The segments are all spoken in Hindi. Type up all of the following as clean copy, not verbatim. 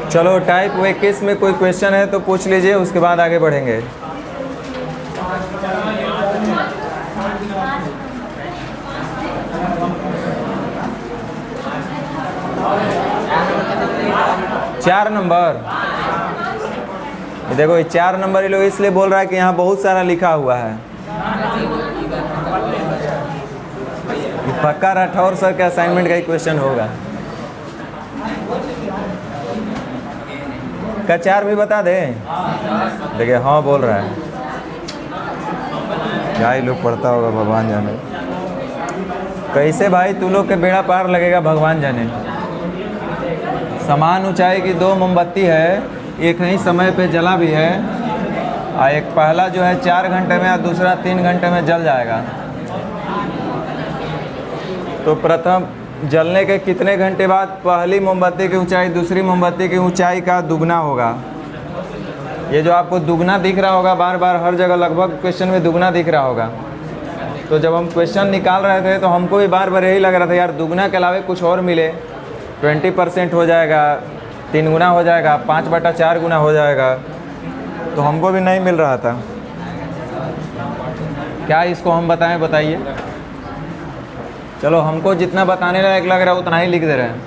चलो टाइप 21 में कोई क्वेश्चन है तो पूछ लीजिए, उसके बाद आगे बढ़ेंगे। चार नंबर, देखो ये 4 नंबर ये लोग इसलिए बोल रहा है कि यहाँ बहुत सारा लिखा हुआ है। पक्का राठौर सर के असाइनमेंट का ही क्वेश्चन होगा। क्या 4 भी बता दें? देखिए हाँ बोल रहा है। क्या ही लोग पढ़ता होगा भगवान जाने। कैसे भाई तू लोग के बेड़ा पार लगेगा भगवान जाने। समान ऊंचाई की 2 मोमबत्ती है, एक ही समय पे जला भी है, और एक पहला जो है 4 घंटे में और दूसरा 3 घंटे में जल जाएगा। तो प्रथम जलने के कितने घंटे बाद पहली मोमबत्ती की ऊंचाई दूसरी मोमबत्ती की ऊंचाई का दुगना होगा। ये जो आपको दुगना दिख रहा होगा बार बार हर जगह लगभग क्वेश्चन में दुगना दिख रहा होगा। तो जब हम क्वेश्चन निकाल रहे थे तो हमको भी बार बार यही लग रहा था यार दुगना के अलावा कुछ और मिले। 20% हो जाएगा, 3 गुना हो जाएगा, 5/4 गुना हो जाएगा, तो हमको भी नहीं मिल रहा था। क्या इसको हम बताएं, बताइए। चलो हमको जितना बताने लायक लग रहा है उतना ही लिख दे रहे हैं।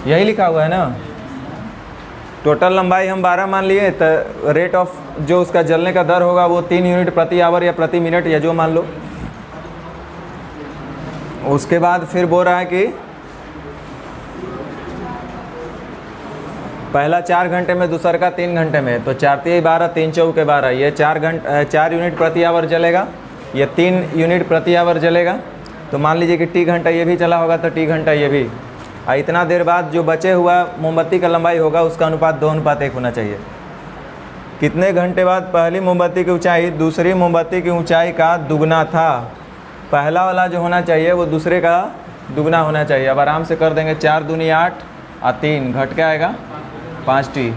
यही लिखा हुआ है ना। टोटल लंबाई हम 12 मान लिए, तो रेट ऑफ जो उसका जलने का दर होगा वो 3 यूनिट प्रति आवर या प्रति मिनट या जो मान लो। उसके बाद फिर बोल रहा है कि पहला 4 घंटे में, दूसरा का 3 घंटे में, तो 4 × 12 3 × 4 = 12। ये 4 यूनिट प्रति आवर जलेगा, ये 3 यूनिट प्रति आवर जलेगा। तो मान लीजिए कि टी घंटा ये भी चला होगा तो टी घंटा ये भी। और इतना देर बाद जो बचे हुआ मोमबत्ती का लंबाई होगा उसका अनुपात 2:1 होना चाहिए। कितने घंटे बाद पहली मोमबत्ती की ऊंचाई दूसरी मोमबत्ती की ऊंचाई का दुगना था। पहला वाला जो होना चाहिए वो दूसरे का दुगना होना चाहिए। अब आराम से कर देंगे। 4 दूनी 8 और 3 घट के आएगा 5 टी।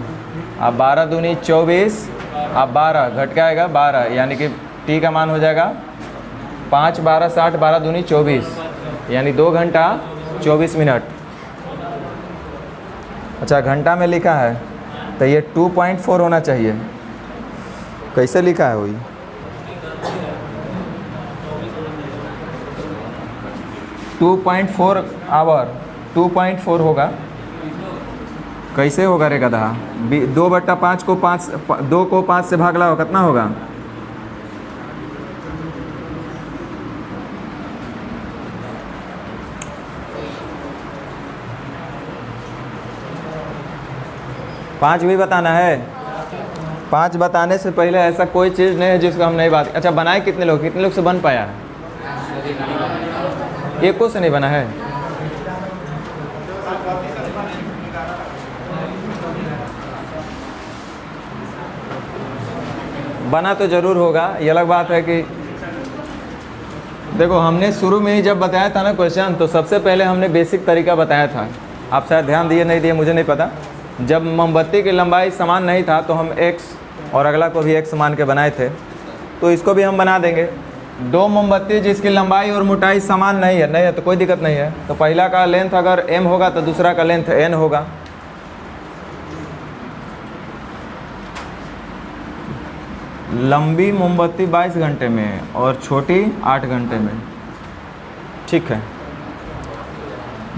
अब 12 दूनी 24 अब 12 घट के आएगा 12, यानी कि टी का मान हो जाएगा 5 × 12 = 60, 12 दूनी 24, यानी 2 घंटा 24 मिनट। अच्छा घंटा में लिखा है तो ये 2.4 होना चाहिए। कैसे लिखा है वही 2.4 आवर 2.4 होगा। कैसे होगा रे गधा? 2/5 को 2 को 5 से भाग लाओ, कितना होगा? पाँच भी बताना है। 5 बताने से पहले ऐसा कोई चीज़ नहीं है जिसको हम नहीं बात। अच्छा बनाए कितने लोग से बन पाया है? एको से नहीं बना है। बना तो ज़रूर होगा, ये अलग बात है कि देखो हमने शुरू में ही जब बताया था ना क्वेश्चन, तो सबसे पहले हमने बेसिक तरीका बताया था। आप शायद ध्यान दिए नहीं दिए मुझे नहीं पता। जब मोमबत्ती की लंबाई समान नहीं था तो हम x और अगला को भी x मान के बनाए थे, तो इसको भी हम बना देंगे। 2 मोमबत्ती जिसकी लंबाई और मोटाई समान नहीं है तो कोई दिक्कत नहीं है। तो पहला का लेंथ अगर m होगा तो दूसरा का लेंथ n होगा। लंबी मोमबत्ती 22 घंटे में और छोटी 8 घंटे में। ठीक है,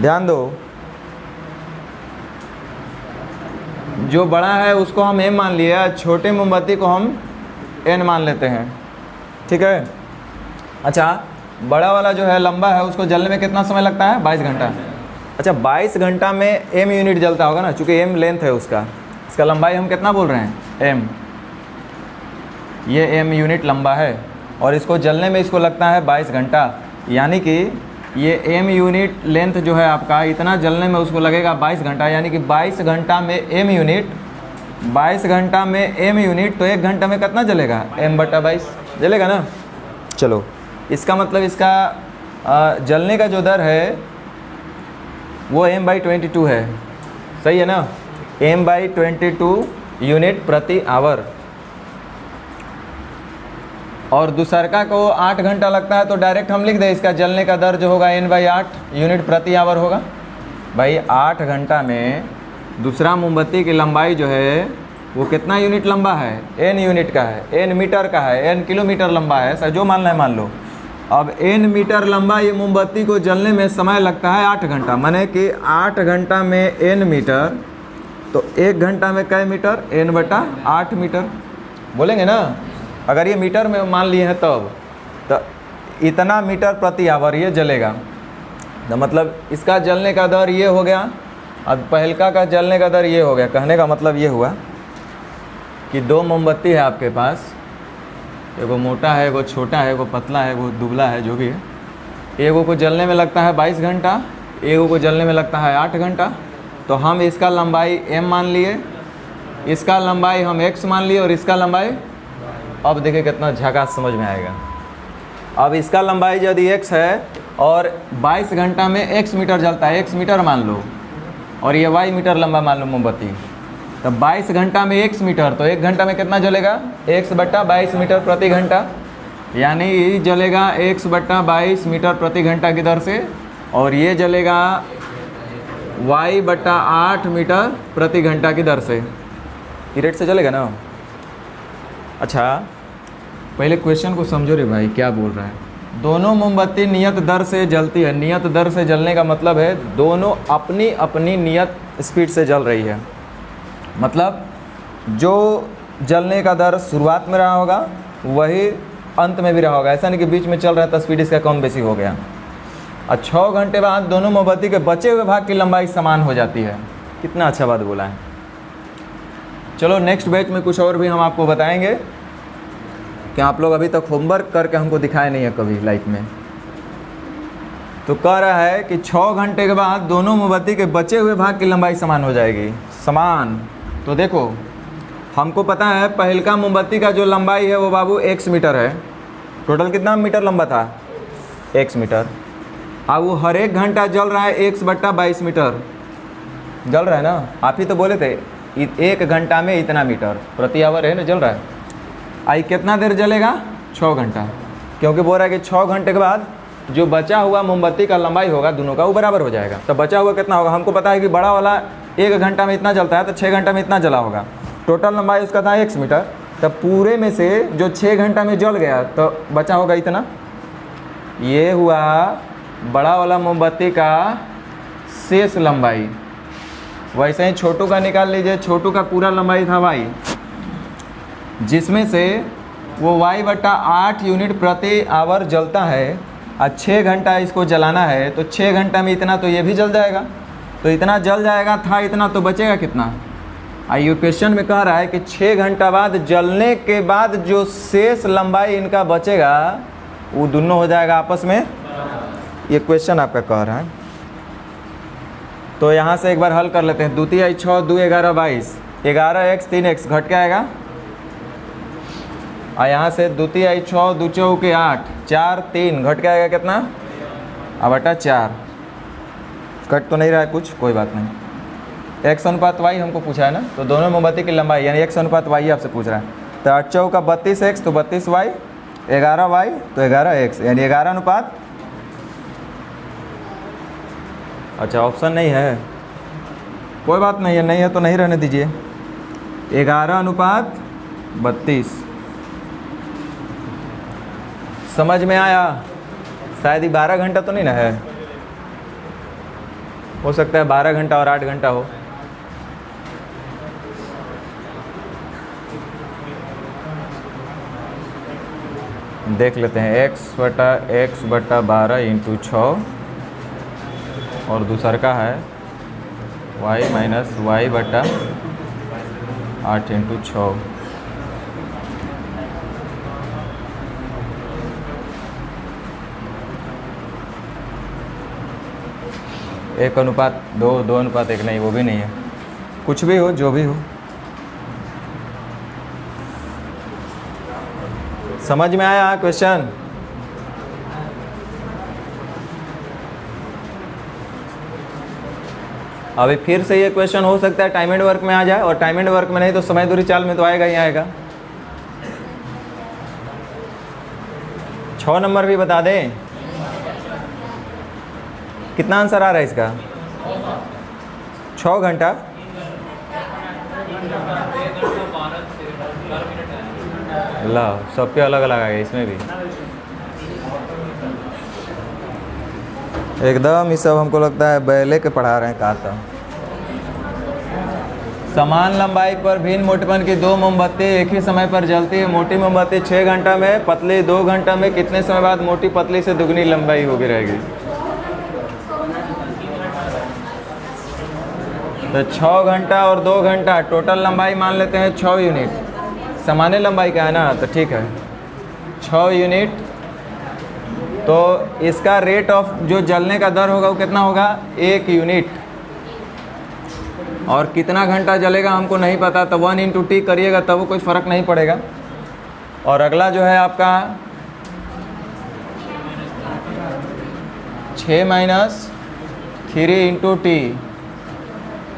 ध्यान दो। जो बड़ा है उसको हम m मान लिया, छोटे मोमबत्ती को हम n मान लेते हैं। ठीक है। अच्छा बड़ा वाला जो है लंबा है उसको जलने में कितना समय लगता है? 22 घंटा। अच्छा 22 घंटा में m यूनिट जलता होगा ना, चूँकि m लेंथ है उसका। इसका लंबाई हम कितना बोल रहे हैं? m। ये m यूनिट लंबा है और इसको जलने में इसको लगता है 22 घंटा, यानी कि ये m यूनिट लेंथ जो है आपका, इतना जलने में उसको लगेगा 22 घंटा, यानी कि 22 घंटा में m यूनिट, 22 घंटा में m यूनिट, तो 1 घंटा में कितना जलेगा? m/22 जलेगा ना। चलो इसका मतलब इसका जलने का जो दर है वो m/22 है। सही है ना, m/22 यूनिट प्रति आवर। और दूसरका को 8 घंटा लगता है, तो डायरेक्ट हम लिख दें इसका जलने का दर जो होगा N/8 यूनिट प्रति आवर होगा। भाई 8 घंटा में दूसरा मोमबत्ती की लंबाई जो है वो कितना यूनिट लंबा है? N यूनिट का है, N मीटर का है, N किलोमीटर लंबा है, सर जो मानना है मान लो। अब N मीटर लंबा ये मोमबत्ती को जलने में समय लगता है 8 घंटा, माने कि 8 घंटा में N मीटर, तो 1 घंटा में कै मीटर? N/8 मीटर बोलेंगे ना। अगर ये मीटर में मान लिए हैं तब तो इतना मीटर प्रति आवर ये जलेगा। तो मतलब इसका जलने का दर ये हो गया। अब पहलका का जलने का दर ये हो गया। कहने का मतलब ये हुआ कि 2 मोमबत्ती है आपके पास, एगो मोटा है, एगो छोटा है, एगो पतला है, एगो दुबला है, जो भी है। एगो को जलने में लगता है 22 घंटा, एगो को जलने में लगता है 8 घंटा। तो हम इसका लंबाई m मान लिए, इसका लंबाई हम x मान लिए और इसका लंबाई, अब देखिए कितना झकास समझ में आएगा। अब इसका लंबाई यदि x है और 22 घंटा में x मीटर जलता है, x मीटर मान लो, और ये y मीटर लंबा मान लो मोमबत्ती, तब 22 घंटा में x मीटर, तो 1 घंटा में कितना जलेगा? x/22 मीटर प्रति घंटा, यानी जलेगा x/22 मीटर प्रति घंटा की दर से, और ये जलेगा y/8 मीटर प्रति घंटा की दर से। ये रेट से चलेगा ना। अच्छा पहले क्वेश्चन को समझो रे भाई, क्या बोल रहा है। दोनों मोमबत्ती नियत दर से जलती है। नियत दर से जलने का मतलब है दोनों अपनी अपनी नियत स्पीड से जल रही है। मतलब जो जलने का दर शुरुआत में रहा होगा वही अंत में भी रहा होगा। ऐसा नहीं कि बीच में चल रहा है तो स्पीड इसका कम बेसी हो गया। और 6 घंटे बाद दोनों मोमबत्ती के बचे हुए भाग की लंबाई समान हो जाती है। कितना अच्छा बात बोला है। चलो नेक्स्ट बैच में कुछ और भी हम आपको बताएंगे कि आप लोग अभी तक होमवर्क करके हमको दिखाए नहीं है कभी लाइफ में। तो कह रहा है कि 6 घंटे के बाद दोनों मोमबत्ती के बचे हुए भाग की लंबाई समान हो जाएगी। समान, तो देखो हमको पता है पहलका मोमबत्ती का जो लंबाई है वो बाबू x मीटर है। टोटल कितना मीटर लंबा था? x metre. अब वो हर 1 घंटा जल रहा है x/22 मीटर जल रहा है ना। आप ही तो बोले थे 1 घंटा में इतना मीटर प्रति आवर है ना जल रहा है। आई कितना देर जलेगा? 6 घंटा, क्योंकि बोल रहा है कि 6 घंटे के बाद जो बचा हुआ मोमबत्ती का लंबाई होगा दोनों का वो बराबर हो जाएगा। तो बचा हुआ कितना होगा? हमको पता है कि बड़ा वाला 1 घंटा में इतना जलता है, तो 6 घंटा में इतना जला होगा। टोटल लंबाई उसका था x मीटर, तब पूरे में से जो 6 घंटा में जल गया तो बचा होगा इतना। ये हुआ बड़ा वाला मोमबत्ती का शेष लंबाई। वैसे ही छोटू का निकाल लीजिए। छोटू का पूरा लंबाई था y, जिसमें से वो y/8 यूनिट प्रति आवर जलता है। और 6 घंटा इसको जलाना है, तो 6 घंटा में इतना तो ये भी जल जाएगा। तो इतना जल जाएगा था इतना, तो बचेगा कितना? आइए क्वेश्चन में कह रहा है कि 6 घंटा बाद जलने के बाद जो शेष लंबाई इनका बचेगा वो दोनों हो जाएगा आपस में। ये क्वेश्चन आपका कह रहा है। तो यहाँ से एक बार हल कर लेते हैं। 2 × 6 2 11 22, 11x 3x घट के आएगा। और यहाँ से 2 × 6 2 × 8 4 3 घट के आएगा कितना? बटा 4। कट तो नहीं रहा है कुछ, कोई बात नहीं। x अनुपात y हमको पूछा है ना, तो दोनों मोमबत्ती की लंबाई यानी x अनुपात y आपसे पूछ रहा है। तो 8 चौका 32x तो 32y, 11y तो 11x, यानी 11 अनुपात। अच्छा ऑप्शन नहीं है, कोई बात नहीं है, नहीं है तो नहीं रहने दीजिए। 11 अनुपात 32 समझ में आया? शायद ही 12 घंटा तो नहीं ना है, हो सकता है 12 घंटा और 8 घंटा हो। देख लेते हैं। x/x/12 × 6 और दूसर का है y - y/8 × 6। एक अनुपात 2 2 अनुपात 1 नहीं, वो भी नहीं है। कुछ भी हो, जो भी हो। समझ में आया क्वेश्चन? अभी फिर से ये क्वेश्चन हो सकता है टाइम एंड वर्क में आ जाए, और टाइम एंड वर्क में नहीं तो समय दूरी चाल में तो आएगा ही आएगा। 6 नंबर भी बता दें? कितना आंसर आ रहा है इसका? 6 घंटा। ला सबके अलग अलग आ गए इसमें भी। एकदम ये सब हमको लगता है बैले के पढ़ा रहे हैं कहा था। समान लंबाई पर भिन्न मोटेपन की 2 मोमबत्ती एक ही समय पर जलती है। मोटी मोमबत्ती 6 घंटा में, पतली 2 घंटा में। कितने समय बाद मोटी पतली से दुगनी लंबाई होगी रहेगी? तो 6 घंटा और 2 घंटा टोटल लंबाई मान लेते हैं 6 यूनिट। सामान्य लंबाई का है ना, तो ठीक है 6 यूनिट। तो इसका रेट ऑफ जो जलने का दर होगा वो कितना होगा? 1 यूनिट। और कितना घंटा जलेगा हमको नहीं पता, तो 1 × T करिएगा तब वो कोई फ़र्क नहीं पड़ेगा। और अगला जो है आपका 6 - 3 × T।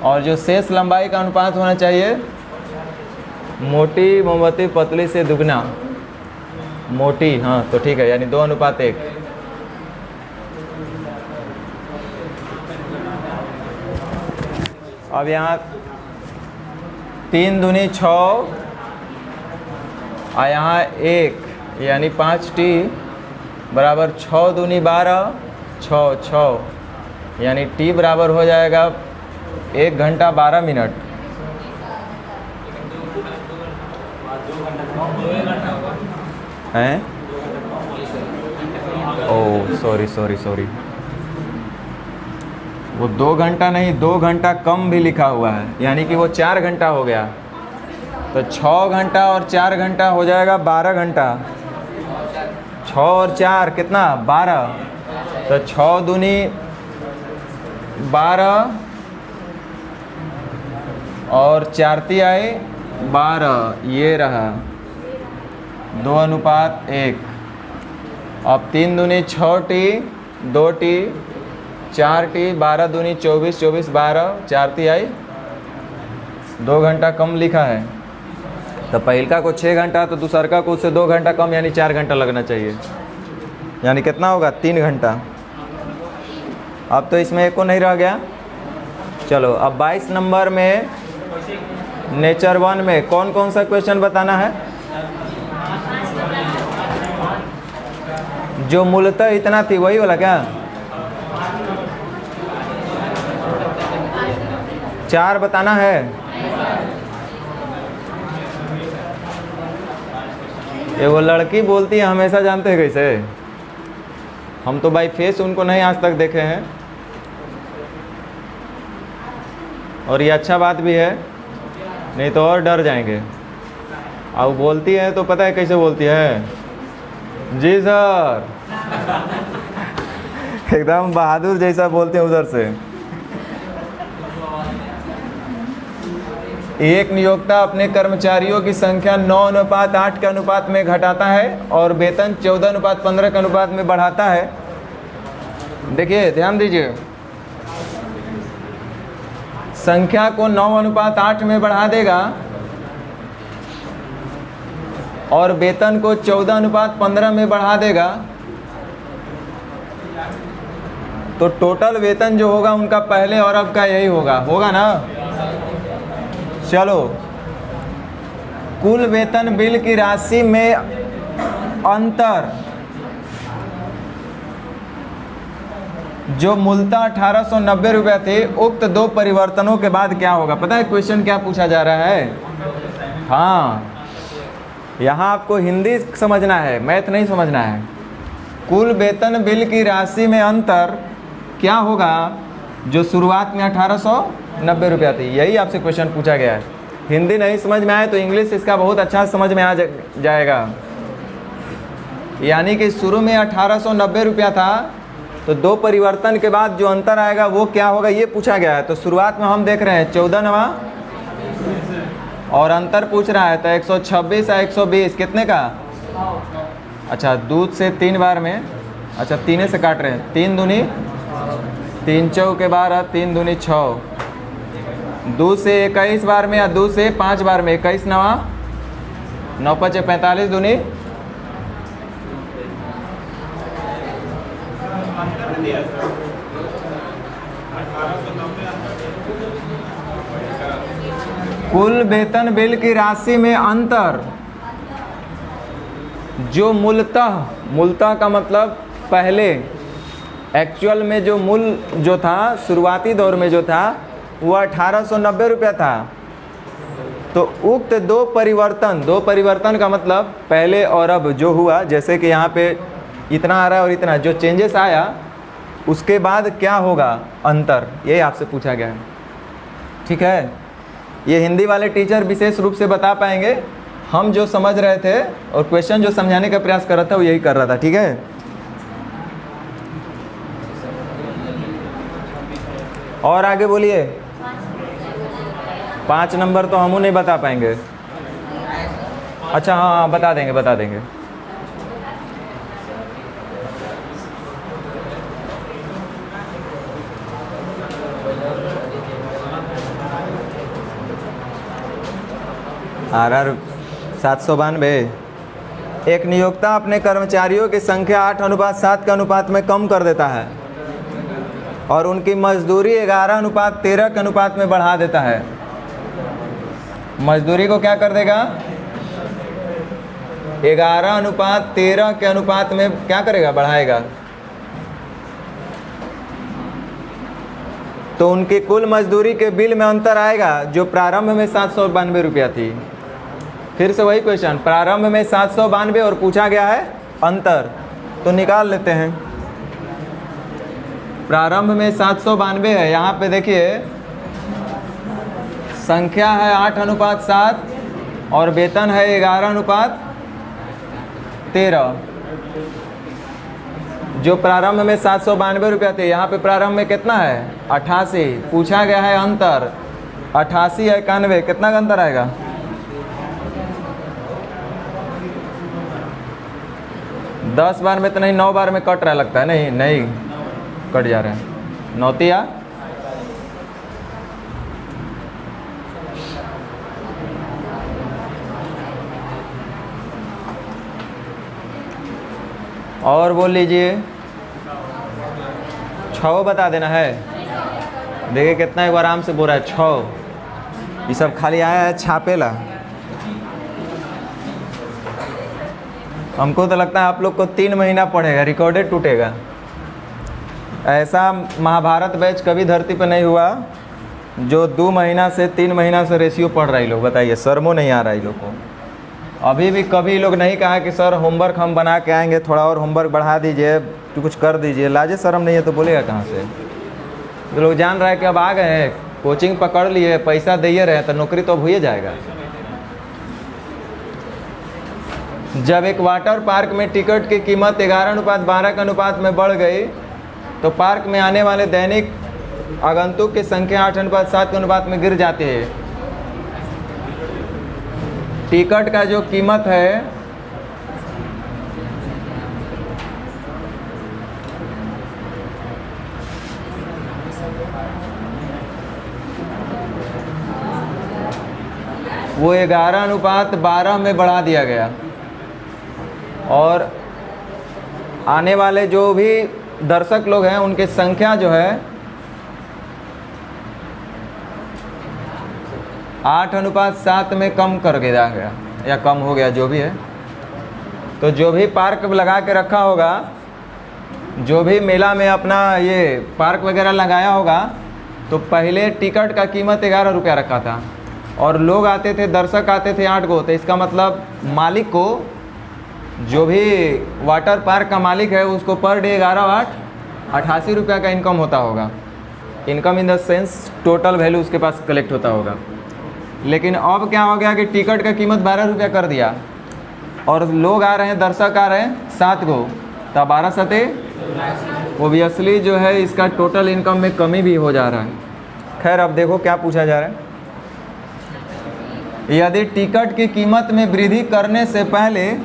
और जो शेष लंबाई का अनुपात होना चाहिए मोटी मोमबत्ती पतली से दुगना। मोटी, हाँ तो ठीक है, यानी 2:1। अब यहाँ 3 दूनी 6 और यहाँ 1 यानी 5T बराबर 6 दूनी 12, 6 यानी T बराबर हो जाएगा 1 घंटा 12 मिनट। हैं? ओह सॉरी, वो 2 घंटा नहीं, 2 घंटा कम भी लिखा हुआ है, यानी कि वो 4 घंटा हो गया। तो 6 घंटा और 4 घंटा हो जाएगा 12 घंटा। 6 और 4 कितना? 12। तो 6 दूनी 12 और 4 आए 12, ये रहा 2:1। अब 3 दूनी 6T, 2T, 4T, 12 दूनी 24, 24 12, 4 आई 2 घंटा कम लिखा है। तो पहलका को 6 घंटा, तो दूसरका को उससे 2 घंटा कम, यानी 4 घंटा लगना चाहिए। यानी कितना होगा? 3 घंटा। अब तो इसमें एक को नहीं रह गया। चलो अब 22 नंबर में नेचर 1 में कौन कौन सा क्वेश्चन बताना है? जो मूलतः इतना थी वही वाला क्या? 4 बताना है। ये वो लड़की बोलती है हमेशा, जानते हैं कैसे? हम तो बाई फेस उनको नहीं आज तक देखे हैं। और ये अच्छा बात भी है, नहीं तो और डर जाएंगे। अब बोलती है तो पता है कैसे बोलती है? जी सर एकदम बहादुर जैसा बोलते हैं उधर से। एक नियोक्ता अपने कर्मचारियों की संख्या 9:8 के अनुपात में घटाता है और वेतन 14:15 के अनुपात में बढ़ाता है। देखिए ध्यान दीजिए, संख्या को 9:8 में बढ़ा देगा और वेतन को 14:15 में बढ़ा देगा, तो टोटल वेतन जो होगा उनका पहले और अब का यही होगा ना। चलो, कुल वेतन बिल की राशि में अंतर जो मूलतः 1890 रुपये थे, उक्त 2 परिवर्तनों के बाद क्या होगा? पता है क्वेश्चन क्या पूछा जा रहा है? हाँ, यहाँ आपको हिंदी समझना है, मैथ नहीं समझना है। कुल वेतन बिल की राशि में अंतर क्या होगा जो शुरुआत में 1890 रुपया थी? यही आपसे क्वेश्चन पूछा गया है। हिंदी नहीं समझ में आए तो इंग्लिश इसका बहुत अच्छा समझ में आ जाएगा। यानी कि शुरू में 1890 रुपया था, तो 2 परिवर्तन के बाद जो अंतर आएगा वो क्या होगा, ये पूछा गया है। तो शुरुआत में हम देख रहे हैं 14वां और अंतर पूछ रहा है, तो 126 या 120 कितने का? अच्छा, दूध से 3 बार में, अच्छा 3 से काट रहे हैं। 3 दूनी 3 चौके 12, 3 दूनी 6। दूध से 21 बार में या दूध से 5 बार में? 21 9 9 5 45 दूनी कुल वेतन बिल की राशि में अंतर जो मूलतः का मतलब पहले एक्चुअल में जो मूल जो था शुरुआती दौर में जो था वो 1890 रुपया था। तो उक्त दो परिवर्तन का मतलब पहले और अब जो हुआ, जैसे कि यहाँ पे इतना आ रहा है और इतना जो चेंजेस आया उसके बाद क्या होगा अंतर, ये आपसे पूछा गया है। ठीक है, ये हिंदी वाले टीचर विशेष रूप से बता पाएंगे। हम जो समझ रहे थे और क्वेश्चन जो समझाने का प्रयास कर रहा था वो यही कर रहा था। ठीक है, और आगे बोलिए। 5 नंबर तो हम नहीं बता पाएंगे। अच्छा हाँ, बता देंगे। RR 792। एक नियोक्ता अपने कर्मचारियों की संख्या 8:7 के अनुपात में कम कर देता है और उनकी मजदूरी 11:13 के अनुपात में बढ़ा देता है। मजदूरी को क्या कर देगा? 11:13 के अनुपात में क्या करेगा? बढ़ाएगा। तो उनकी कुल मजदूरी के बिल में अंतर आएगा जो प्रारंभ में 792 रुपया थी। फिर से वही क्वेश्चन, प्रारंभ में 792 और पूछा गया है अंतर, तो निकाल लेते हैं। प्रारंभ में 792 है, यहाँ पे देखिए संख्या है 8:7 और वेतन है 11:13। जो प्रारंभ में 792 रुपया थे, यहाँ पे प्रारंभ में कितना है? 88। पूछा गया है अंतर 88 है 91, कितना का अंतर आएगा? 10 बार में तो नहीं, 9 बार में कट रहा लगता है। नहीं कट जा रहे हैं। 9 तिया और बोल लीजिए। 6 बता देना है। देखिए कितना एक बार आराम से बोल रहा है 6। ये सब खाली आया है छापेला। हमको तो लगता है आप लोग को 3 महीना पढ़ेगा, रिकॉर्डेड टूटेगा। ऐसा महाभारत बैच कभी धरती पर नहीं हुआ जो 2 महीना से 3 महीना से रेशियो पढ़ रहे लोग। बताइए, शर्मो नहीं आ रहा है लोग को? अभी भी कभी लोग नहीं कहा कि सर होमवर्क हम बना के आएंगे, थोड़ा और होमवर्क बढ़ा दीजिए, तो कुछ कर दीजिए। लाजे शर्म नहीं है तो बोलेगा कहाँ से? तो लोग जान रहा है कि अब आ गए हैं, कोचिंग पकड़ लिए, पैसा दे रहे हैं, तो नौकरी तो अब हो ही जाएगा। जब एक वाटर पार्क में टिकट की कीमत 11:12 के अनुपात में बढ़ गई तो पार्क में आने वाले दैनिक आगंतुक की संख्या 8:7 के अनुपात में गिर जाती है। टिकट का जो कीमत है वो 11:12 में बढ़ा दिया गया और आने वाले जो भी दर्शक लोग हैं उनकी संख्या जो है 8:7 में कम कर दिया गया या कम हो गया, जो भी है। तो जो भी पार्क लगा के रखा होगा, जो भी मेला में अपना ये पार्क वगैरह लगाया होगा, तो पहले टिकट का कीमत 11 रुपया रखा था और लोग आते थे, दर्शक आते थे 8 को। तो इसका मतलब मालिक को, जो भी वाटर पार्क का मालिक है, उसको पर डे 11/8 88 रुपया का इनकम होता होगा। Income in the sense total value उसके पास कलेक्ट होता होगा। लेकिन अब क्या हो गया कि टिकट का कीमत 12 रुपया कर दिया और लोग आ रहे हैं, दर्शक आ रहे हैं 7 को, तब 12 सते ओबियसली जो है इसका टोटल इनकम में कमी भी हो जा रहा है। खैर, अब देखो क्या पूछा जा रहा है। यदि टिकट की कीमत में वृद्धि करने से पहले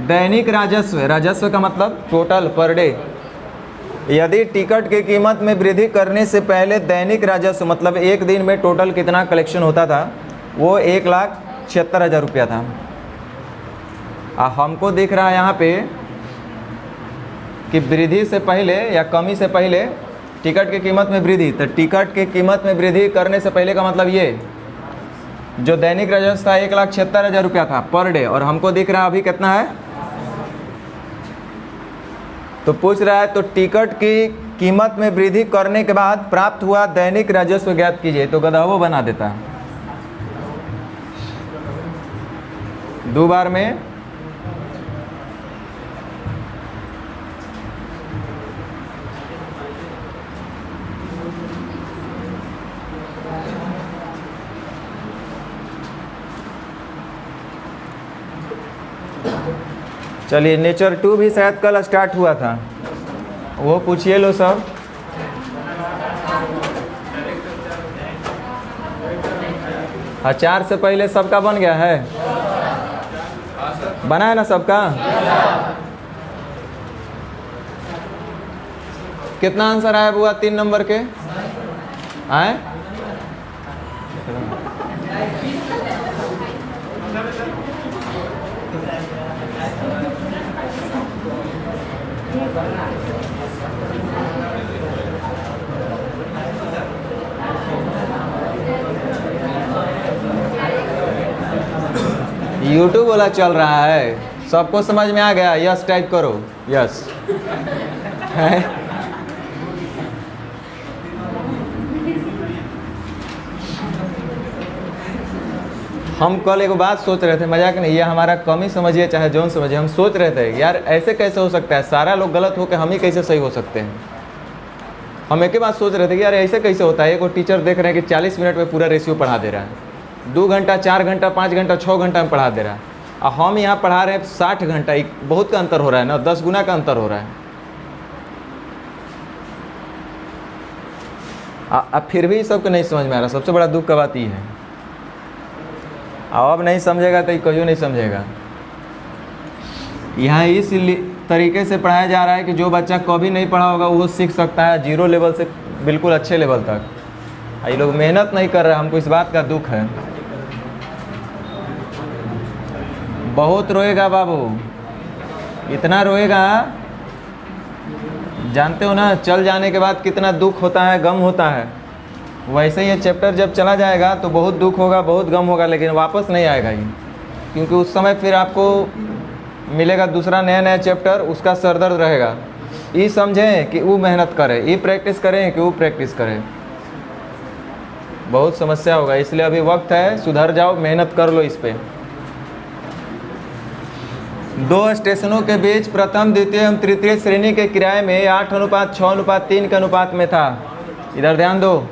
दैनिक राजस्व का मतलब टोटल पर डे, यदि टिकट की कीमत में वृद्धि करने से पहले दैनिक राजस्व मतलब एक दिन में टोटल कितना कलेक्शन होता था, वो 1,76,000 रुपया था। हमको दिख रहा है यहाँ पे कि वृद्धि से पहले या कमी से पहले टिकट की कीमत में वृद्धि। तो टिकट की कीमत में वृद्धि करने से पहले का मतलब ये, जो दैनिक राजस्व था 1,76,000 रुपया था पर डे, और हमको दिख रहा है अभी कितना है। तो पूछ रहा है तो टिकट की कीमत में वृद्धि करने के बाद प्राप्त हुआ दैनिक राजस्व ज्ञात कीजिए। तो गधवो बना देता है 2 बार में। चलिए नेचर 2 भी शायद कल स्टार्ट हुआ था, वो पूछिए लो सब। चार से पहले सबका बन गया है, बना है ना सबका। कितना आंसर आया बुआ 3 नंबर के आए? यूट्यूब वाला चल रहा है, सबको समझ में आ गया? यस टाइप करो, यस है। हम कल एक बात सोच रहे थे, मजाक नहीं, ये हमारा कमी समझिए चाहे जौन समझिए, हम सोच रहे थे यार ऐसे कैसे हो सकता है, सारा लोग गलत हो के हम ही कैसे सही हो सकते हैं। हम एक ही बात सोच रहे थे कि यार ऐसे कैसे होता है। एक टीचर देख रहे हैं कि 40 मिनट में पूरा रेशियो पढ़ा दे रहा है, 2 घंटा 4 घंटा 5 घंटा 6 घंटा में पढ़ा दे रहा है, और हम यहाँ पढ़ा रहे हैं 60 घंटा। बहुत का अंतर हो रहा है ना, 10 गुना का अंतर हो रहा है। अब फिर भी सबको नहीं समझ में आ रहा, सबसे बड़ा दुख का बात ये है। अब नहीं समझेगा तो कहीं नहीं समझेगा। यहाँ इस तरीके से पढ़ाया जा रहा है कि जो बच्चा कभी नहीं पढ़ा होगा वो सीख सकता है 0 लेवल से बिल्कुल अच्छे लेवल तक। ये लोग मेहनत नहीं कर रहे, हमको इस बात का दुख है। बहुत रोएगा बाबू, इतना रोएगा, जानते हो ना चल जाने के बाद कितना दुख होता है, गम होता है। वैसे ये चैप्टर जब चला जाएगा तो बहुत दुख होगा, बहुत गम होगा, लेकिन वापस नहीं आएगा ये, क्योंकि उस समय फिर आपको मिलेगा दूसरा नया चैप्टर, उसका सरदर्द रहेगा। ये समझें कि वो मेहनत करे, ये प्रैक्टिस करें कि वो प्रैक्टिस करें, बहुत समस्या होगा। इसलिए अभी वक्त है, सुधर जाओ, मेहनत कर लो इस पे। 2 स्टेशनों के बीच प्रथम द्वितीय एवं तृतीय श्रेणी के किराए में 8:6:3 के अनुपात में था। इधर ध्यान दो,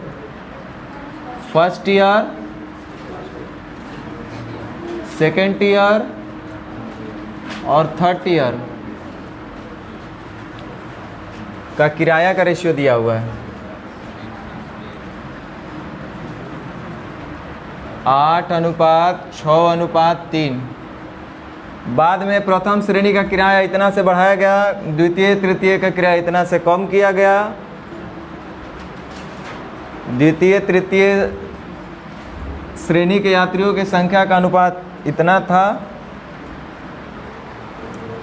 फर्स्ट ईयर, सेकेंड ईयर और थर्ड ईयर का किराया का रेशियो दिया हुआ है। 8:6:3। बाद में प्रथम श्रेणी का किराया इतना से बढ़ाया गया, द्वितीय तृतीय का किराया इतना से कम किया गया। द्वितीय तृतीय श्रेणी के यात्रियों की संख्या का अनुपात इतना था।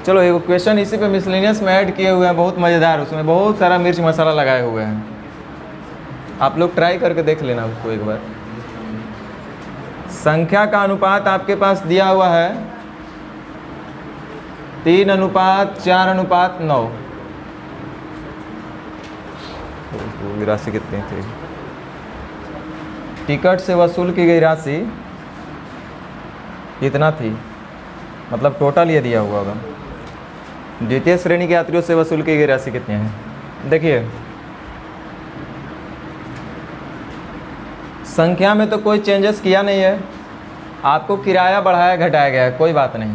चलो एक क्वेश्चन इसी पे मिसलेनियस में ऐड किए हुए हैं, बहुत मज़ेदार, उसमें बहुत सारा मिर्च मसाला लगाए हुए हैं। आप लोग ट्राई करके देख लेना उसको एक बार। संख्या का अनुपात आपके पास दिया हुआ है 3:4:9। राशि कितनी थी? टिकट से वसूल की गई राशि इतना थी, मतलब टोटल ये दिया हुआ होगा। द्वितीय श्रेणी के यात्रियों से वसूल की गई राशि कितनी है? देखिए संख्या में तो कोई चेंजेस किया नहीं है, आपको किराया बढ़ाया घटाया गया है, कोई बात नहीं।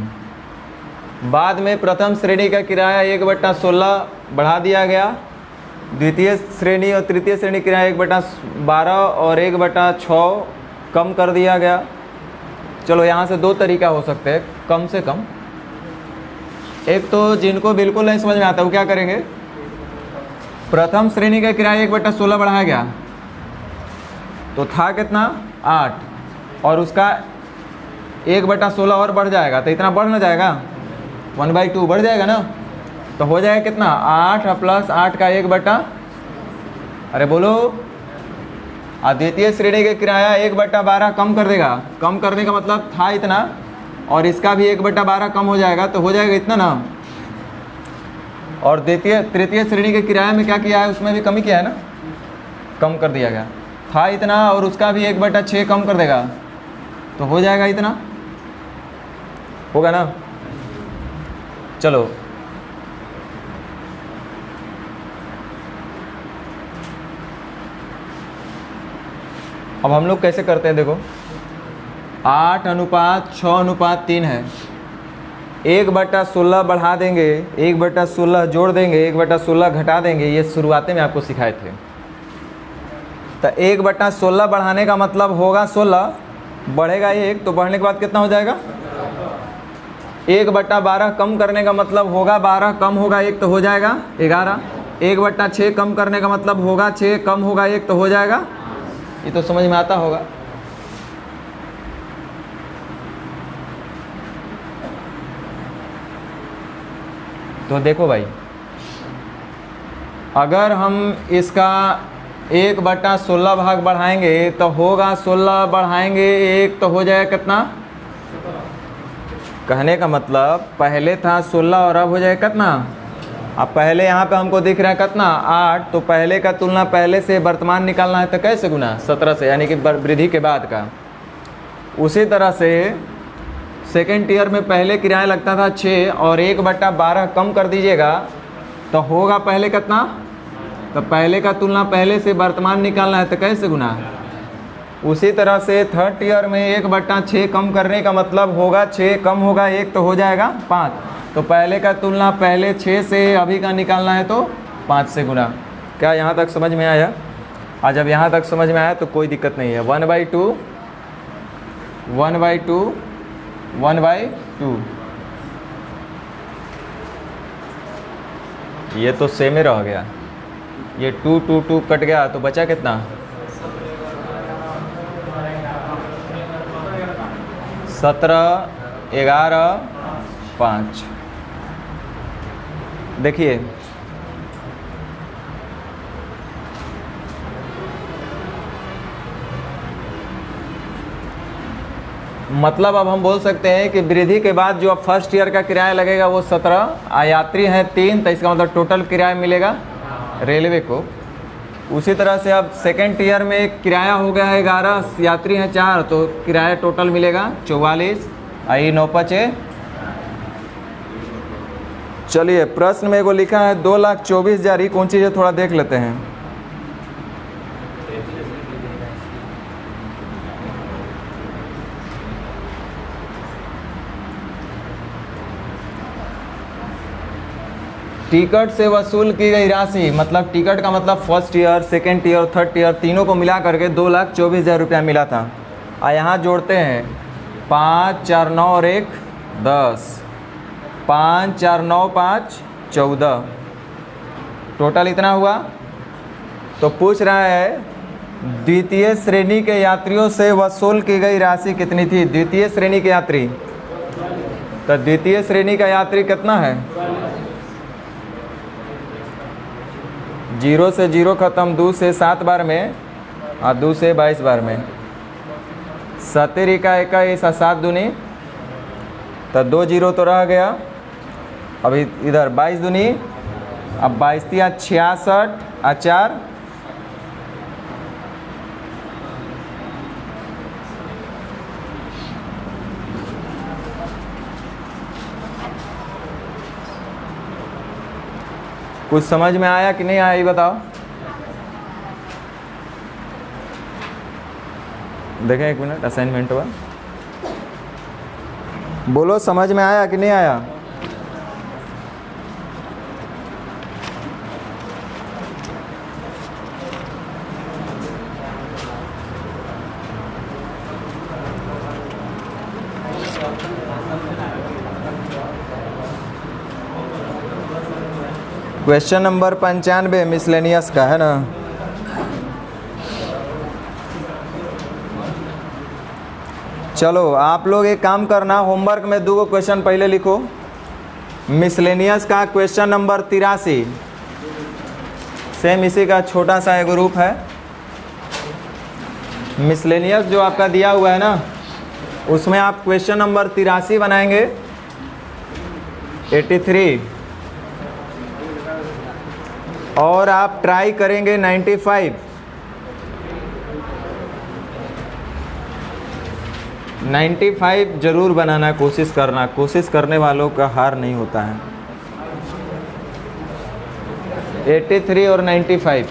बाद में प्रथम श्रेणी का किराया 1/16 बढ़ा दिया गया, द्वितीय श्रेणी और तृतीय श्रेणी किराया 1/12 और 1/6 कम कर दिया गया। चलो यहाँ से 2 तरीका हो सकते हैं कम से कम। एक तो जिनको बिल्कुल नहीं समझ में आता वो क्या करेंगे, प्रथम श्रेणी का किराया 1/16 बढ़ाया गया तो था कितना 8, और उसका 1/16 और बढ़ जाएगा तो इतना बढ़ ना जाएगा, 1/2 बढ़ जाएगा ना, तो हो जाएगा कितना 8 + 8 का 1/, अरे बोलो, अद्वितीय श्रेणी के किराया 1/12 कम कर देगा। कम करने का मतलब था इतना, और इसका भी 1/12 कम हो जाएगा, तो हो जाएगा इतना ना। और तृतीय श्रेणी के किराए में क्या किया है, उसमें भी कमी किया है ना, कम कर दिया गया। था इतना और उसका भी 1/6 कम कर देगा, तो हो जाएगा इतना, होगा ना। चलो अब हम लोग कैसे करते हैं, देखो 8:6:3 है। 1/16 बढ़ा देंगे, 1/16 जोड़ देंगे, 1/16 घटा देंगे, ये शुरुआते में आपको सिखाए थे। तो 1/16 बढ़ाने का मतलब होगा 16, बढ़ेगा 1, तो बढ़ने के बाद कितना हो जाएगा 1/12 कम करने का मतलब होगा 12, कम होगा 1 तो हो जाएगा 11। 1/6 कम करने का मतलब होगा 6, कम होगा 1 तो हो जाएगा। ये तो समझ में आता होगा। तो देखो भाई, अगर हम इसका 1/16 भाग बढ़ाएंगे तो होगा 16, बढ़ाएंगे 1 तो हो जाएगा कितना। कहने का मतलब पहले था 16 और अब हो जाएगा कितना। अब पहले यहाँ पे हमको दिख रहा है कितना 8, तो पहले का तुलना पहले से वर्तमान निकालना है तो कैसे गुना 17 से, यानी कि वृद्धि के बाद का। उसी तरह से सेकेंड ईयर में पहले किराया लगता था 6 और 1/12 कम कर दीजिएगा तो होगा पहले कितना। तो पहले का तुलना पहले से वर्तमान निकालना है तो कैसे गुना। उसी तरह से थर्ड ईयर में 1/6 कम करने का मतलब होगा 6, कम होगा 1 तो हो जाएगा 5। तो पहले का तुलना पहले 6 से अभी का निकालना है तो 5 से गुना। क्या यहाँ तक समझ में आया। आज जब यहाँ तक समझ में आया तो कोई दिक्कत नहीं है। 1/2 1/2 1/2 ये तो सेम ही रह गया। ये 2 2 2 कट गया तो बचा कितना 17 11 5। देखिए मतलब अब हम बोल सकते हैं कि वृद्धि के बाद जो अब फर्स्ट ईयर का किराया लगेगा वो 17, यात्री हैं 3, तो इसका मतलब टोटल किराया मिलेगा रेलवे को। उसी तरह से अब सेकेंड ईयर में किराया हो गया है 11, यात्री हैं 4, तो किराया टोटल मिलेगा 44। आई 9×5। चलिए प्रश्न में एगो लिखा है 2,24,000 कौन चीज़ है थोड़ा देख लेते हैं। टिकट से वसूल की गई राशि, मतलब टिकट का मतलब first year second year third year तीनों को मिला करके 2,24,000 रुपया मिला था। यहाँ जोड़ते हैं 5 4 9 और 1 10, 5 4 9 5 14, टोटल इतना हुआ। तो पूछ रहा है द्वितीय श्रेणी के यात्रियों से वसूल की गई राशि कितनी थी। द्वितीय श्रेणी के यात्री, तो द्वितीय श्रेणी का यात्री कितना है 0 से 0 खत्म, 2 से 7 बार में और 2 से 22 बार में। 17 का 21 और 7 दूनी, तो 2 0 तो रह गया। अभी इधर 22 दूनी, अब 22 या 66 और 4 कुछ समझ में आया कि नहीं आया ये बताओ। देखें एक मिनट असाइनमेंट हुआ, बोलो समझ में आया कि नहीं आया। क्वेश्चन नंबर 95 मिसलेनियस का है ना। चलो आप लोग एक काम करना, होमवर्क में 2 क्वेश्चन पहले लिखो। मिसलेनियस का क्वेश्चन नंबर 83, सेम इसी का छोटा सा एक ग्रुप है। मिसलेनियस जो आपका दिया हुआ है ना, उसमें आप क्वेश्चन नंबर 83 बनाएंगे, 83, और आप ट्राई करेंगे 95। 95 जरूर बनाना, कोशिश करना, कोशिश करने वालों का हार नहीं होता है। 83 और 95।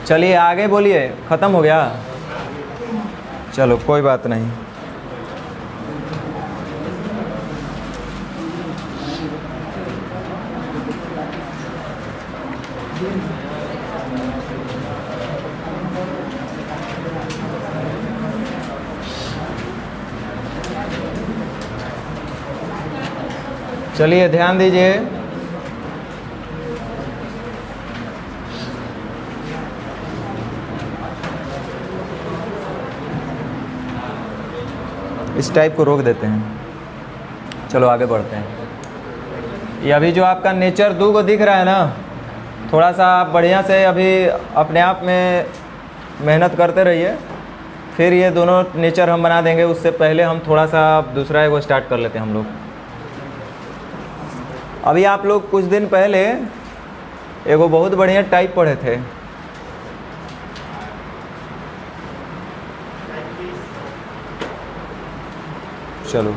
चलिए आगे बोलिए, ख़त्म हो गया? चलो कोई बात नहीं। चलिए ध्यान दीजिए, इस टाइप को रोक देते हैं। चलो आगे बढ़ते हैं। ये अभी जो आपका नेचर 2 को दिख रहा है ना, थोड़ा सा आप बढ़िया से अभी अपने आप में मेहनत करते रहिए, फिर ये दोनों नेचर हम बना देंगे। उससे पहले हम थोड़ा सा दूसरा एगो स्टार्ट कर लेते हैं हम लोग। अभी आप लोग कुछ दिन पहले एगो बहुत बढ़िया टाइप पढ़े थे, चलो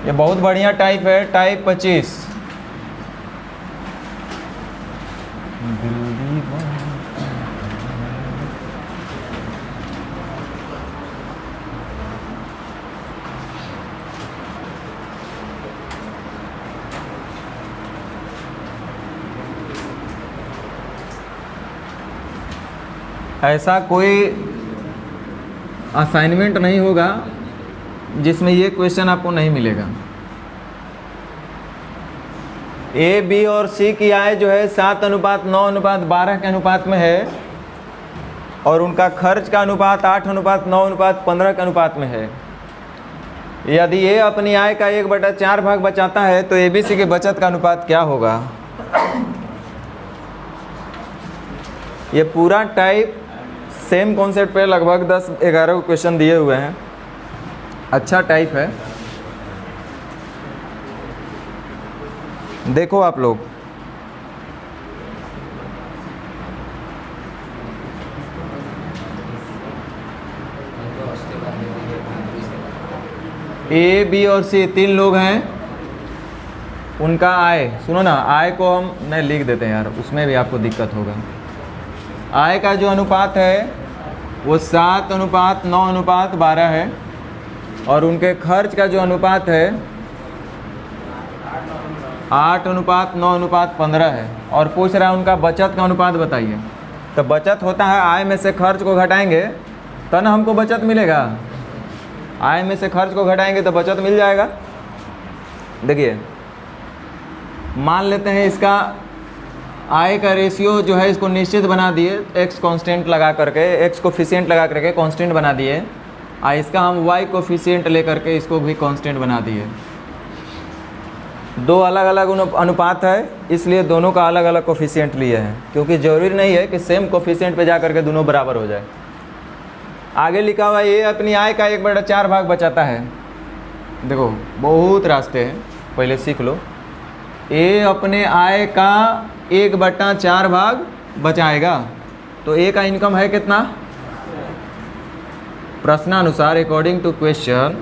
ये बहुत बढ़िया टाइप है, टाइप 25। ऐसा कोई असाइनमेंट नहीं होगा जिसमें ये क्वेश्चन आपको नहीं मिलेगा। ए, बी और सी की आय जो है 7:9:12 के अनुपात में है, और उनका खर्च का अनुपात 8:9:15 के अनुपात में है। यदि ए अपनी आय का 1/4 भाग बचाता है तो ए बी सी के बचत का अनुपात क्या होगा? ये पूरा टाइप सेम कॉन्सेप्ट पे लगभग 10-11 क्वेश्चन दिए हुए हैं। अच्छा टाइप है, देखो आप लोग। ए, बी और सी 3 लोग हैं, उनका आय, सुनो ना, आय को हम नहीं लिख देते हैं यार, उसमें भी आपको दिक्कत होगा। आय का जो अनुपात है वो 7:9:12 है, और उनके खर्च का जो अनुपात है 8:9:15 है, और पूछ रहा है उनका बचत का अनुपात बताइए। तो बचत होता है आय में से खर्च को घटाएंगे तो ना हमको बचत मिलेगा। आय में से खर्च को घटाएंगे तो बचत मिल जाएगा। देखिए मान लेते हैं इसका आय का रेशियो जो है इसको निश्चित बना दिए, एक्स कांस्टेंट लगा करके, एक्स कोफिशिएंट लगा करके कांस्टेंट बना दिए, और इसका हम वाई कोफिशिएंट लेकर के इसको भी कांस्टेंट बना दिए। 2 अलग अलग अनुपात है, इसलिए दोनों का अलग अलग कोफिशिएंट लिए हैं, क्योंकि ज़रूरी नहीं है कि सेम कोफिशिएंट पे जा करके दोनों बराबर हो जाए। आगे लिखा हुआ ये अपनी आय का 1/4 भाग बचाता है। देखो बहुत रास्ते हैं, पहले सीख लो। ए अपने आय का 1/4 भाग बचाएगा, तो ए का इनकम है कितना? प्रश्नानुसार अकॉर्डिंग टू क्वेश्चन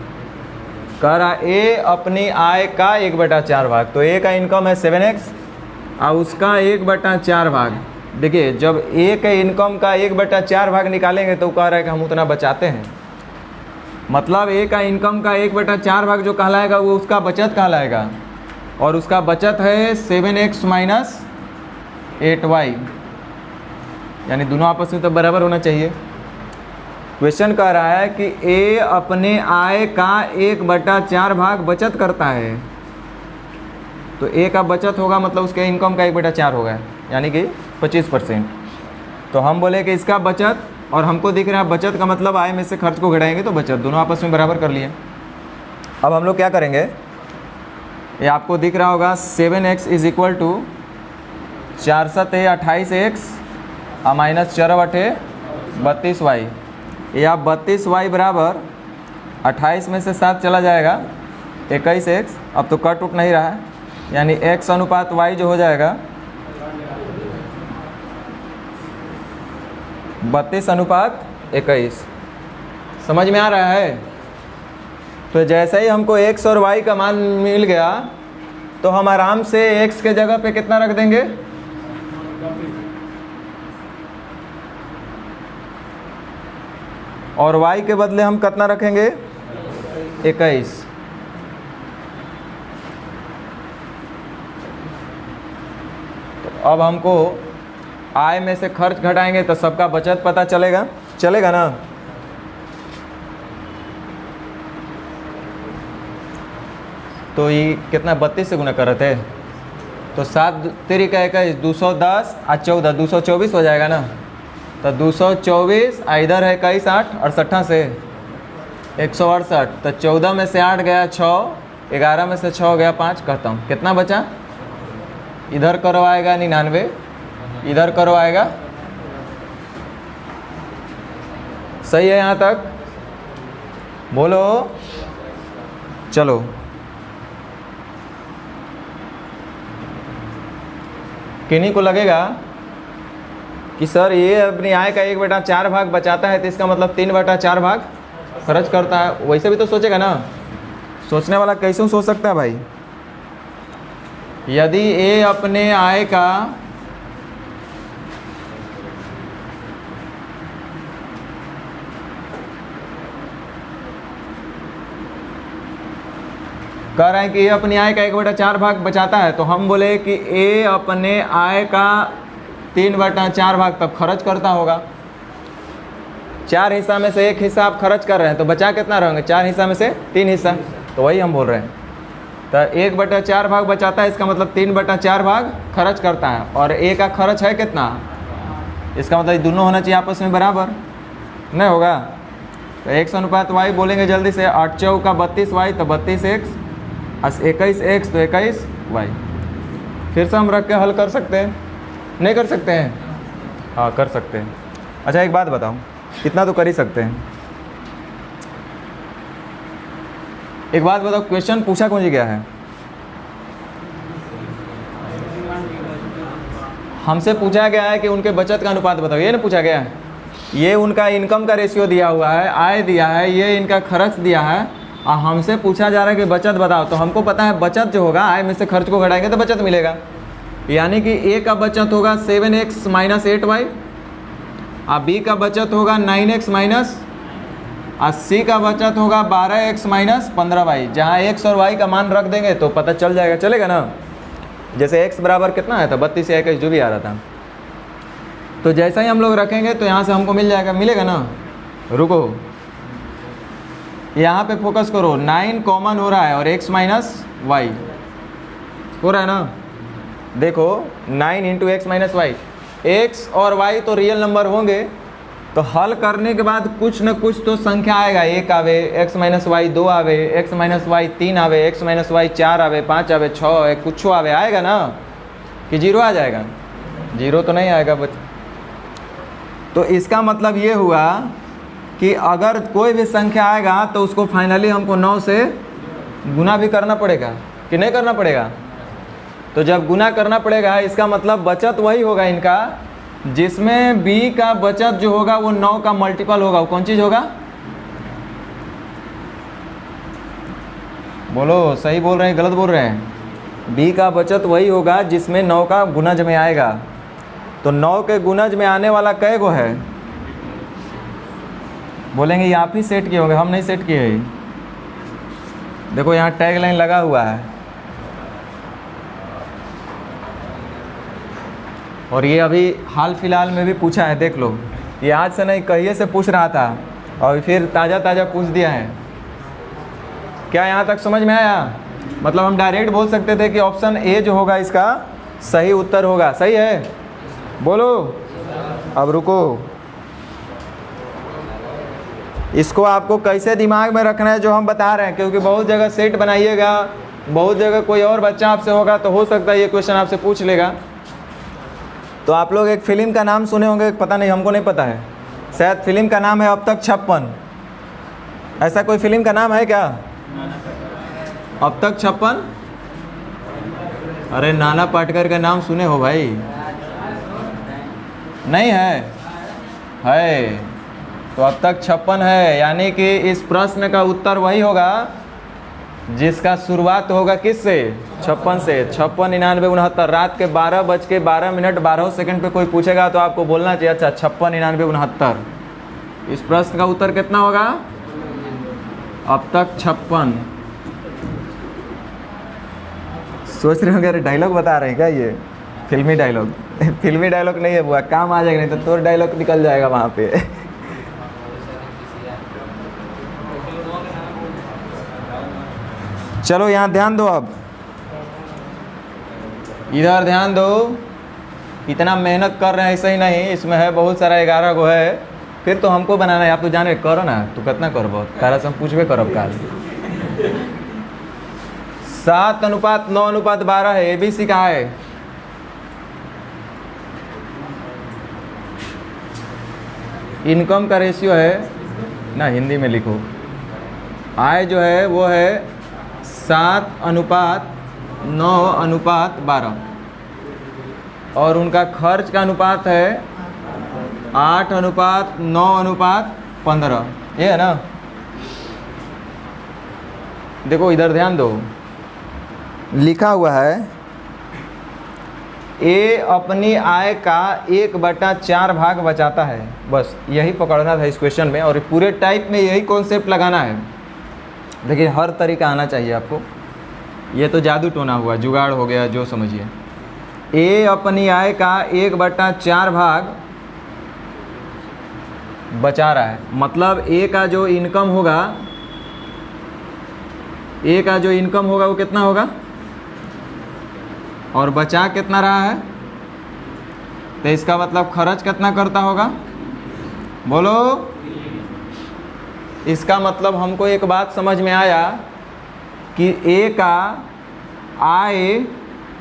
कह रहा ए अपनी आय का 1/4 भाग, तो ए का इनकम है 7x और उसका 1/4 भाग। देखिए जब ए के इनकम का 1/4 भाग निकालेंगे तो कह रहा है कि हम उतना बचाते हैं, मतलब ए का इनकम का 1/4 भाग जो कहलाएगा वो उसका बचत कहलाएगा, और उसका बचत है 7x माइनस 8y, यानी दोनों आपस में तो बराबर होना चाहिए। क्वेश्चन कह रहा है कि ए अपने आय का 1/4 भाग बचत करता है, तो ए का बचत होगा मतलब उसके इनकम का 1/4 होगा, यानी कि 25%। तो हम बोले कि इसका बचत, और हमको दिख रहा है बचत का मतलब आय में से खर्च को घटाएंगे तो बचत, दोनों आपस में बराबर कर लिए। अब हम लोग क्या करेंगे, ये आपको दिख रहा होगा 7x is equal to 4 7 28x minus 4 बटे 32y। ये आप 32y बराबर 28 में से 7 चला जाएगा 21x। अब तो कट उठ नहीं रहा है, यानी x अनुपात y जो हो जाएगा 32 अनुपात 21। समझ में आ रहा है? तो जैसे ही हमको x और y का मान मिल गया तो हम आराम से x के जगह पे कितना रख देंगे, और y के बदले हम कितना रखेंगे 21। तो अब हमको आय में से खर्च घटाएंगे तो सबका बचत पता चलेगा ना। तो ये कितना 32 से गुना कर रहे थे, तो 7 तेरी का 21 210 और 14 224 हो जाएगा ना। तो 224 इधर है 21 8 68 से 168। तो 14 में से 8 गया 6, 11 में से 6 गया 5। कहता हूँ कितना बचा, इधर करवाएगा 99, इधर करवाएगा। सही है यहाँ तक? बोलो चलो। किन्हीं को लगेगा कि सर ये अपनी आय का 1/4 भाग बचाता है तो इसका मतलब 3/4 भाग खर्च करता है। वैसे भी तो सोचेगा ना, सोचने वाला कैसे सोच सकता है भाई। यदि ये अपने आय का कह रहे हैं कि ये अपनी आय का 1/4 भाग बचाता है, तो हम बोले कि ये अपने आय का 3/4 भाग तब खर्च करता होगा। 4 हिस्सा में से 1 हिस्सा आप खर्च कर रहे हैं तो बचा कितना रहेंगे, 4 हिस्सा में से 3 हिस्सा। तो वही हम बोल रहे हैं। तो 1/4 भाग बचाता है, इसका मतलब 3/4 भाग खर्च करता है। और ए का खर्च है कितना, इसका मतलब दोनों होना चाहिए आपस में बराबर, नहीं होगा। तो x अनुपात y बोलेंगे जल्दी से। 8 चौका 32y तो 32x, 21x तो 21y। फिर से हम रख के हल कर सकते हैं, नहीं कर सकते हैं? हाँ कर सकते हैं। अच्छा एक बात बताओ, इतना तो कर ही सकते हैं। एक बात बताओ, क्वेश्चन पूछा कौन जी गया है? हमसे पूछा गया है कि उनके बचत का अनुपात बताओ, ये ना पूछा गया है। ये उनका इनकम का रेशियो दिया हुआ है, आय दिया है, ये इनका खर्च दिया है, और हमसे पूछा जा रहा है कि बचत बताओ। तो हमको पता है बचत जो होगा आय में से खर्च को घटाएंगे तो बचत मिलेगा। यानी कि ए का बचत होगा 7x माइनस 8y, और बी का बचत होगा 9x माइनस, और सी का बचत होगा 12x माइनस 15y। जहाँ x और y का मान रख देंगे तो पता चल जाएगा, चलेगा ना। जैसे x बराबर कितना है था 32 या 21 जो भी आ रहा था। तो जैसा ही हम लोग रखेंगे तो यहाँ से हमको मिल जाएगा, मिलेगा ना। रुको यहाँ पे फोकस करो, 9 कॉमन हो रहा है और x माइनस वाई हो रहा है ना। देखो 9 into x minus y, x और y तो रियल नंबर होंगे, तो हल करने के बाद कुछ न कुछ तो संख्या आएगा। 1 आवे, x माइनस वाई 2 आवे, x माइनस वाई 3 आवे, x माइनस वाई 4 आवे, 5 आवे, 6 आवे, कुछ आवे, आएगा ना कि 0 आ जाएगा? 0 तो नहीं आएगा बच्चे। तो इसका मतलब ये हुआ कि अगर कोई भी संख्या आएगा तो उसको फाइनली हमको 9 से गुना भी करना पड़ेगा कि नहीं करना पड़ेगा। तो जब गुना करना पड़ेगा इसका मतलब बचत वही होगा इनका जिसमें b का बचत जो होगा वो 9 का मल्टीपल होगा। वो कौन चीज़ होगा? बोलो, सही बोल रहे हैं गलत बोल रहे हैं? b का बचत वही होगा जिसमें 9 का गुणज में आएगा। तो 9 के गुणज में आने वाला कै गो है? बोलेंगे ये आप ही सेट किए होंगे, हम नहीं सेट किए हैं। देखो यहाँ टैग लाइन लगा हुआ है, और ये अभी हाल फिलहाल में भी पूछा है। देख लो, ये आज से नहीं कहिए से पूछ रहा था और फिर ताज़ा ताज़ा पूछ दिया है। क्या यहाँ तक समझ में आया? मतलब हम डायरेक्ट बोल सकते थे कि ऑप्शन ए जो होगा इसका सही उत्तर होगा। सही है? बोलो। अब रुको, इसको आपको कैसे दिमाग में रखना है जो हम बता रहे हैं, क्योंकि बहुत जगह सेट बनाइएगा बहुत जगह कोई और बच्चा आपसे होगा तो हो सकता है ये क्वेश्चन आपसे पूछ लेगा। तो आप लोग एक फ़िल्म का नाम सुने होंगे, पता नहीं, हमको नहीं पता है, शायद फ़िल्म का नाम है अब तक 56। ऐसा कोई फ़िल्म का नाम है क्या? अब तक 56? अरे नाना पाटेकर का नाम सुने हो भाई? नहीं है? है तो अब तक 56 है, यानी कि इस प्रश्न का उत्तर वही होगा जिसका शुरुआत होगा किससे? 56 से। 56, 99, 69। रात के 12:12 पे कोई पूछेगा तो आपको बोलना चाहिए अच्छा 56, 99, 69। इस प्रश्न का उत्तर कितना होगा? अब तक 56। सोच रहे होंगे अरे डायलॉग बता रहे हैं क्या ये? फिल्मी डायलॉग फिल्मी डायलॉग नहीं है बुआ, काम आ जाएगा, नहीं तो तोर डायलॉग निकल जाएगा वहाँ पे। चलो यहाँ ध्यान दो, अब इधर ध्यान दो। इतना मेहनत कर रहे हैं ऐसे ही नहीं, इसमें है बहुत सारा 11 गो है, फिर तो हमको बनाना है। आप तो जाने करो ना, तू कितना करबो तारा से हम पूछबे करब काल। 7:9:12 है, ABC कहाँ है? इनकम का रेशियो है ना, हिंदी में लिखो। आय जो है वो है 7:9:12 और उनका खर्च का अनुपात है 8:9:15। ये है ना? देखो इधर ध्यान दो, लिखा हुआ है ए अपनी आय का 1/4 भाग बचाता है। बस यही पकड़ना था इस क्वेश्चन में, और पूरे टाइप में यही कॉन्सेप्ट लगाना है। देखिए हर तरीका आना चाहिए आपको, ये तो जादू टोना हुआ, जुगाड़ हो गया, जो समझिए। ए अपनी आय का 1/4 भाग बचा रहा है, मतलब ए का जो इनकम होगा, ए का जो इनकम होगा वो कितना होगा, और बचा कितना रहा है, तो इसका मतलब खर्च कितना करता होगा, बोलो। इसका मतलब हमको एक बात समझ में आया कि ए का आय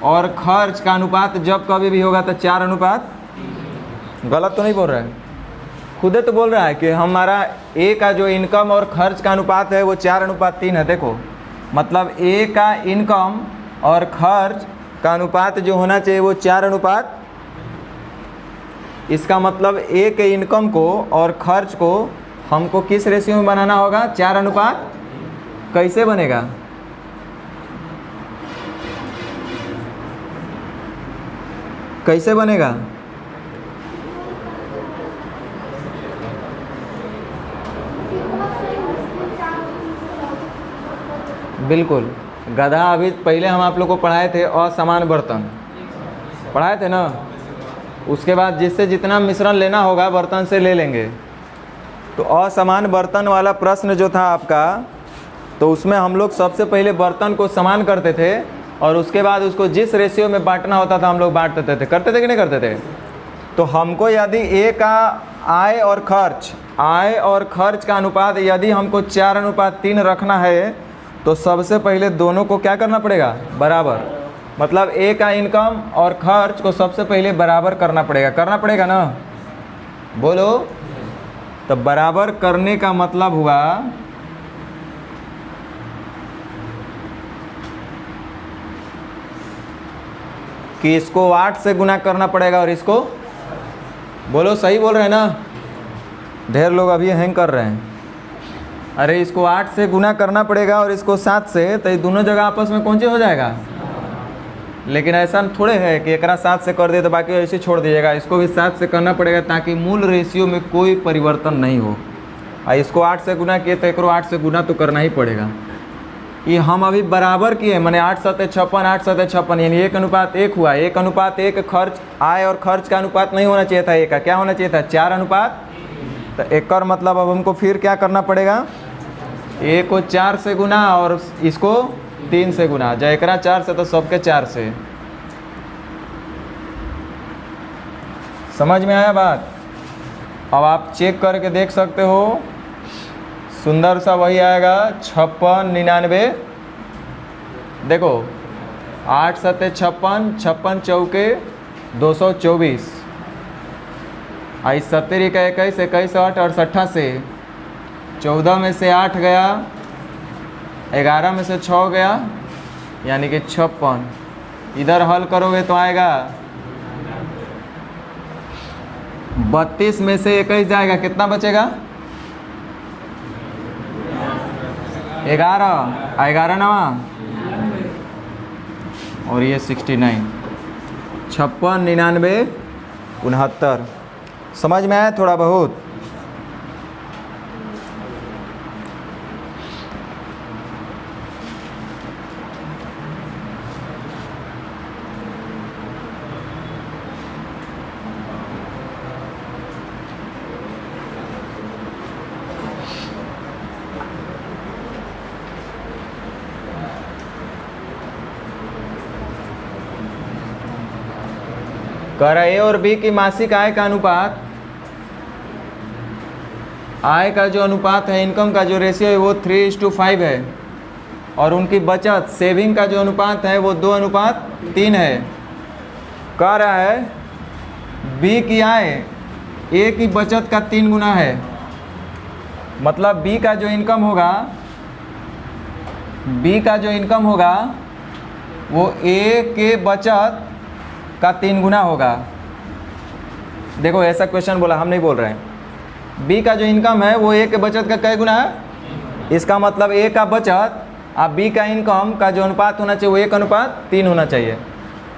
और खर्च का अनुपात जब कभी भी होगा तो 4:। गलत तो नहीं बोल रहा है? खुदे तो बोल रहा है कि हमारा ए का जो इनकम और खर्च का अनुपात है वो 4:3 है। देखो मतलब ए का इनकम और खर्च का अनुपात जो होना चाहिए वो 4:। इसका मतलब ए के इनकम को और खर्च को हमको किस रेशियो में बनाना होगा? 4:। कैसे बनेगा? कैसे बनेगा? बिल्कुल गधा, अभी पहले हम आप लोग को पढ़ाए थे असमान बर्तन, पढ़ाए थे ना। उसके बाद जिससे जितना मिश्रण लेना होगा बर्तन से ले लेंगे। तो असमान बर्तन वाला प्रश्न जो था आपका, तो उसमें हम लोग सबसे पहले बर्तन को समान करते थे और उसके बाद उसको जिस रेशियो में बांटना होता था हम लोग बांट देते थे। करते थे कि नहीं करते थे? तो हमको यदि ए का आय और खर्च का अनुपात यदि हमको 4:3 रखना है तो सबसे पहले दोनों को क्या करना पड़ेगा? बराबर। मतलब ए का इनकम और खर्च को सबसे पहले बराबर करना पड़ेगा ना, बोलो। तो बराबर करने का मतलब हुआ कि इसको 8 से गुना करना पड़ेगा और इसको, बोलो सही बोल रहे हैं ना? ढेर लोग अभी हैंग कर रहे हैं। अरे इसको 8 से गुना करना पड़ेगा और इसको 7 से, तो ये दोनों जगह आपस में कौन सी हो जाएगा? लेकिन ऐसा थोड़े है कि एकरा 7 से कर दे तो बाकी ऐसे छोड़ दीजिएगा। इसको भी 7 से करना पड़ेगा ताकि मूल रेशियो में कोई परिवर्तन नहीं हो। और इसको 8 से गुना किए तो एकरो 8 से गुना तो करना ही पड़ेगा। ये हम अभी बराबर किए, मैंने 8 × 7 = 56, 8 × 7 = 56, यानी 1:1 हुआ। 1:1 खर्च, आय और खर्च का अनुपात नहीं होना चाहिए था, ए का क्या होना चाहिए था? 4:। तो एक और मतलब अब हमको फिर क्या करना पड़ेगा? ए को 4 से गुना और इसको 3 से गुना। जब एकरा 4 से तो सबके 4 से। समझ में आया बात? अब आप चेक करके देख सकते हो, सुंदर सा वही आएगा 56, 99, देखो 8 सत्ते 56, 56 चौके 224, 70 का 21, 21 8 68 से 14 में से 8 गया, 11 में से 6 गया, यानी कि 56। इधर हल करोगे तो आएगा 32 में से 21 जाएगा, कितना बचेगा? 11, 11 नवा और ये 69, 56, 99, 69। समझ में आया थोड़ा बहुत? कर ए और बी की मासिक आय का अनुपात, आय का जो अनुपात है, इनकम का जो रेशियो है वो 3:5 है, और उनकी बचत सेविंग का जो अनुपात है वो 2:3 है। कह रहा है बी की आय ए की बचत का 3 गुना है। मतलब बी का जो इनकम होगा, बी का जो इनकम होगा वो ए के बचत का 3 गुना होगा। देखो ऐसा क्वेश्चन बोला, हम नहीं बोल रहे हैं। बी का जो इनकम है वो ए के बचत का कई गुना है। इसका मतलब ए का बचत और बी का इनकम का जो अनुपात होना चाहिए वो 1:3 होना चाहिए।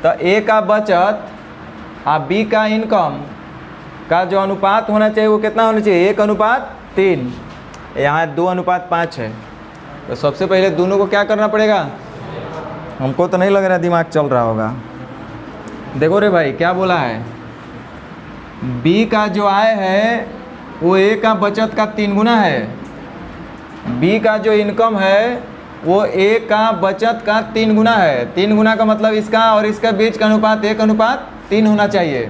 तो ए का बचत और बी का इनकम का जो अनुपात होना चाहिए वो कितना होना चाहिए? 1:3। यहाँ 2:5 है। तो सबसे पहले दोनों को क्या करना पड़ेगा? हमको तो नहीं लग रहा दिमाग चल रहा होगा। देखो रे भाई क्या बोला है, बी का जो आय है वो ए का बचत का 3 गुना है। बी का जो इनकम है वो ए का बचत का 3 गुना है। 3 गुना का मतलब इसका और इसका बीच का अनुपात 1:3 होना चाहिए।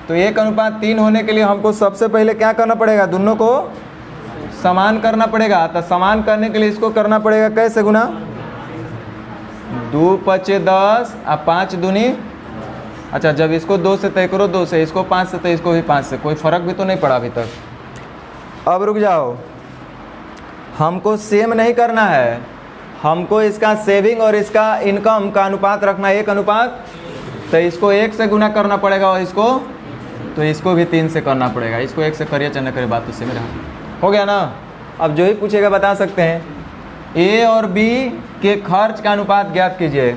तो 1:3 होने के लिए हमको सबसे पहले क्या करना पड़ेगा? दोनों को समान करना पड़ेगा। तो समान करने के लिए इसको करना पड़ेगा कैसे गुना? 2 × 10 और 5 दूनी, अच्छा जब इसको 2 से तय करो 2 से, इसको 5 से तय, इसको भी 5 से, कोई फ़र्क भी तो नहीं पड़ा अभी तक। अब रुक जाओ, हमको सेम नहीं करना है, हमको इसका सेविंग और इसका इनकम का अनुपात रखना है 1:। तो इसको 1 से गुना करना पड़ेगा और इसको भी 3 से करना पड़ेगा। इसको 1 से करिए चाहे न करिए, बात तो सेम रहा। हो गया ना? अब जो ही पूछेगा बता सकते हैं। ए और बी के खर्च का अनुपात ज्ञात कीजिए।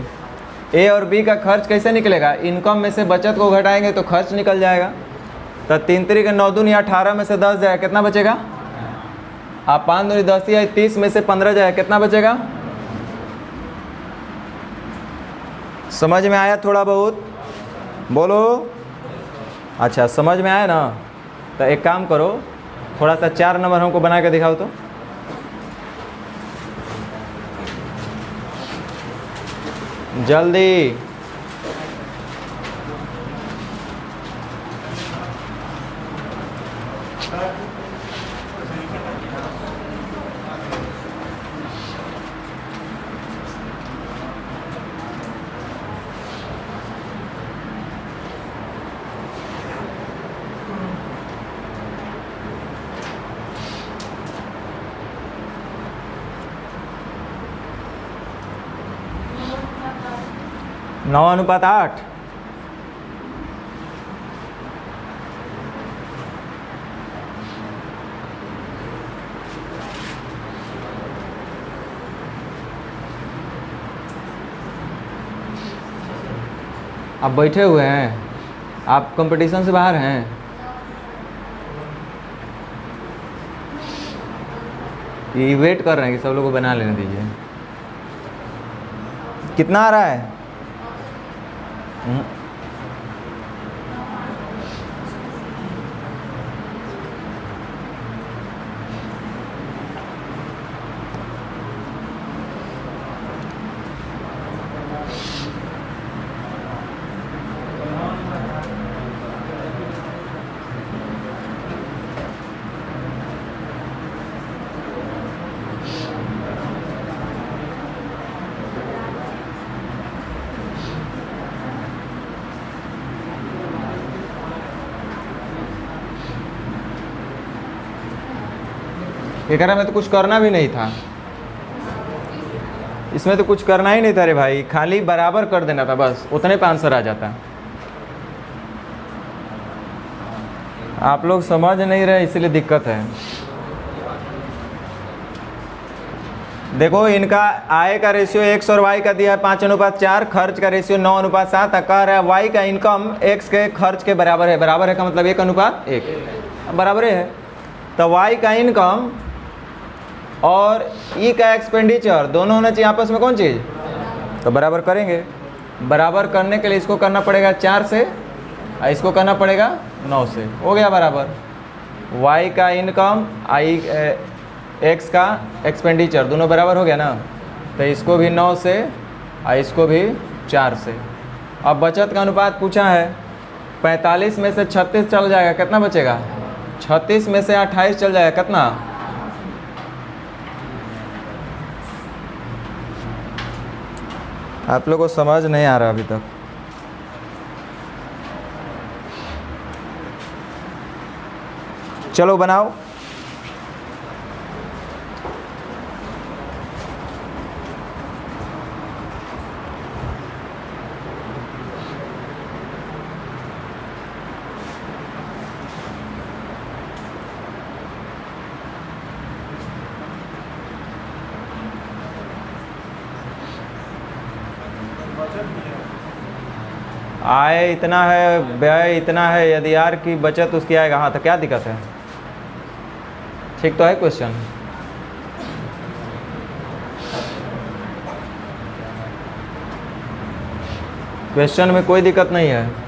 ए और बी का खर्च कैसे निकलेगा? इनकम में से बचत को घटाएंगे तो खर्च निकल जाएगा। तो 3 × 9 दूनी 18 में से 10 जाएगा, कितना बचेगा? आप 5 दूनी 10 या 30 में से 15 जाएगा, कितना बचेगा? समझ में आया थोड़ा बहुत? बोलो। अच्छा समझ में आया ना? तो एक काम करो, थोड़ा सा 4 नंबर हमको बना के दिखाओ तो। जल्दी। नौ 9:8। आप बैठे हुए हैं, आप कंपटीशन से बाहर हैं। ये वेट कर रहे हैं कि सब लोगों को बना लेने दीजिए। कितना आ रहा है? 11 में तो कुछ करना भी नहीं था, इसमें तो कुछ करना ही नहीं था रे भाई, खाली बराबर कर देना था बस, उतने पे आंसर आ जाता। आप लोग समझ नहीं रहे इसलिए दिक्कत है। देखो इनका आय का रेशियो x और y का दिया है 5:4, खर्च का रेशियो 9:7, कह रहा है y का इनकम x के खर्च के बराबर है। बराबर है का मतलब 1:1 बराबर है। तो y का इनकम और e का एक्सपेंडिचर दोनों होना चाहिए आपस में कौन चीज़, तो बराबर करेंगे। बराबर करने के लिए इसको करना पड़ेगा 4 से और इसको करना पड़ेगा 9 से, हो गया बराबर। y का इनकम x का एक्सपेंडिचर दोनों बराबर हो गया ना, तो इसको भी 9 से और इसको भी 4 से। अब बचत का अनुपात पूछा है, 45 में से 36 चल जाएगा, कितना बचेगा, 36 में से 28 चल जाएगा, कितना, आप लोगों को समझ नहीं आ रहा अभी तक। चलो बनाओ। आय इतना है, व्यय इतना है, यदि आर की बचत उसकी आएगा, हाँ तो क्या दिक्कत है, ठीक तो है क्वेश्चन। क्वेश्चन में कोई दिक्कत नहीं है।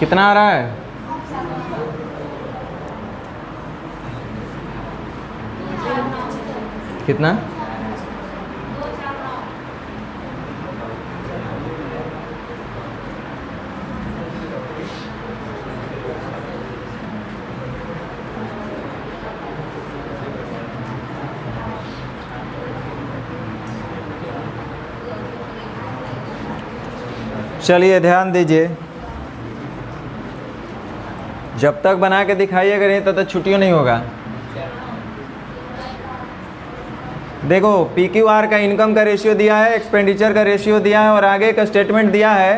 कितना आ रहा है, कितना, चलिए ध्यान दीजिए, जब तक बना के दिखाइएगा नहीं तब तक छुट्टियों नहीं होगा। देखो PQR का इनकम का रेशियो दिया है, एक्सपेंडिचर का रेशियो दिया है और आगे का स्टेटमेंट दिया है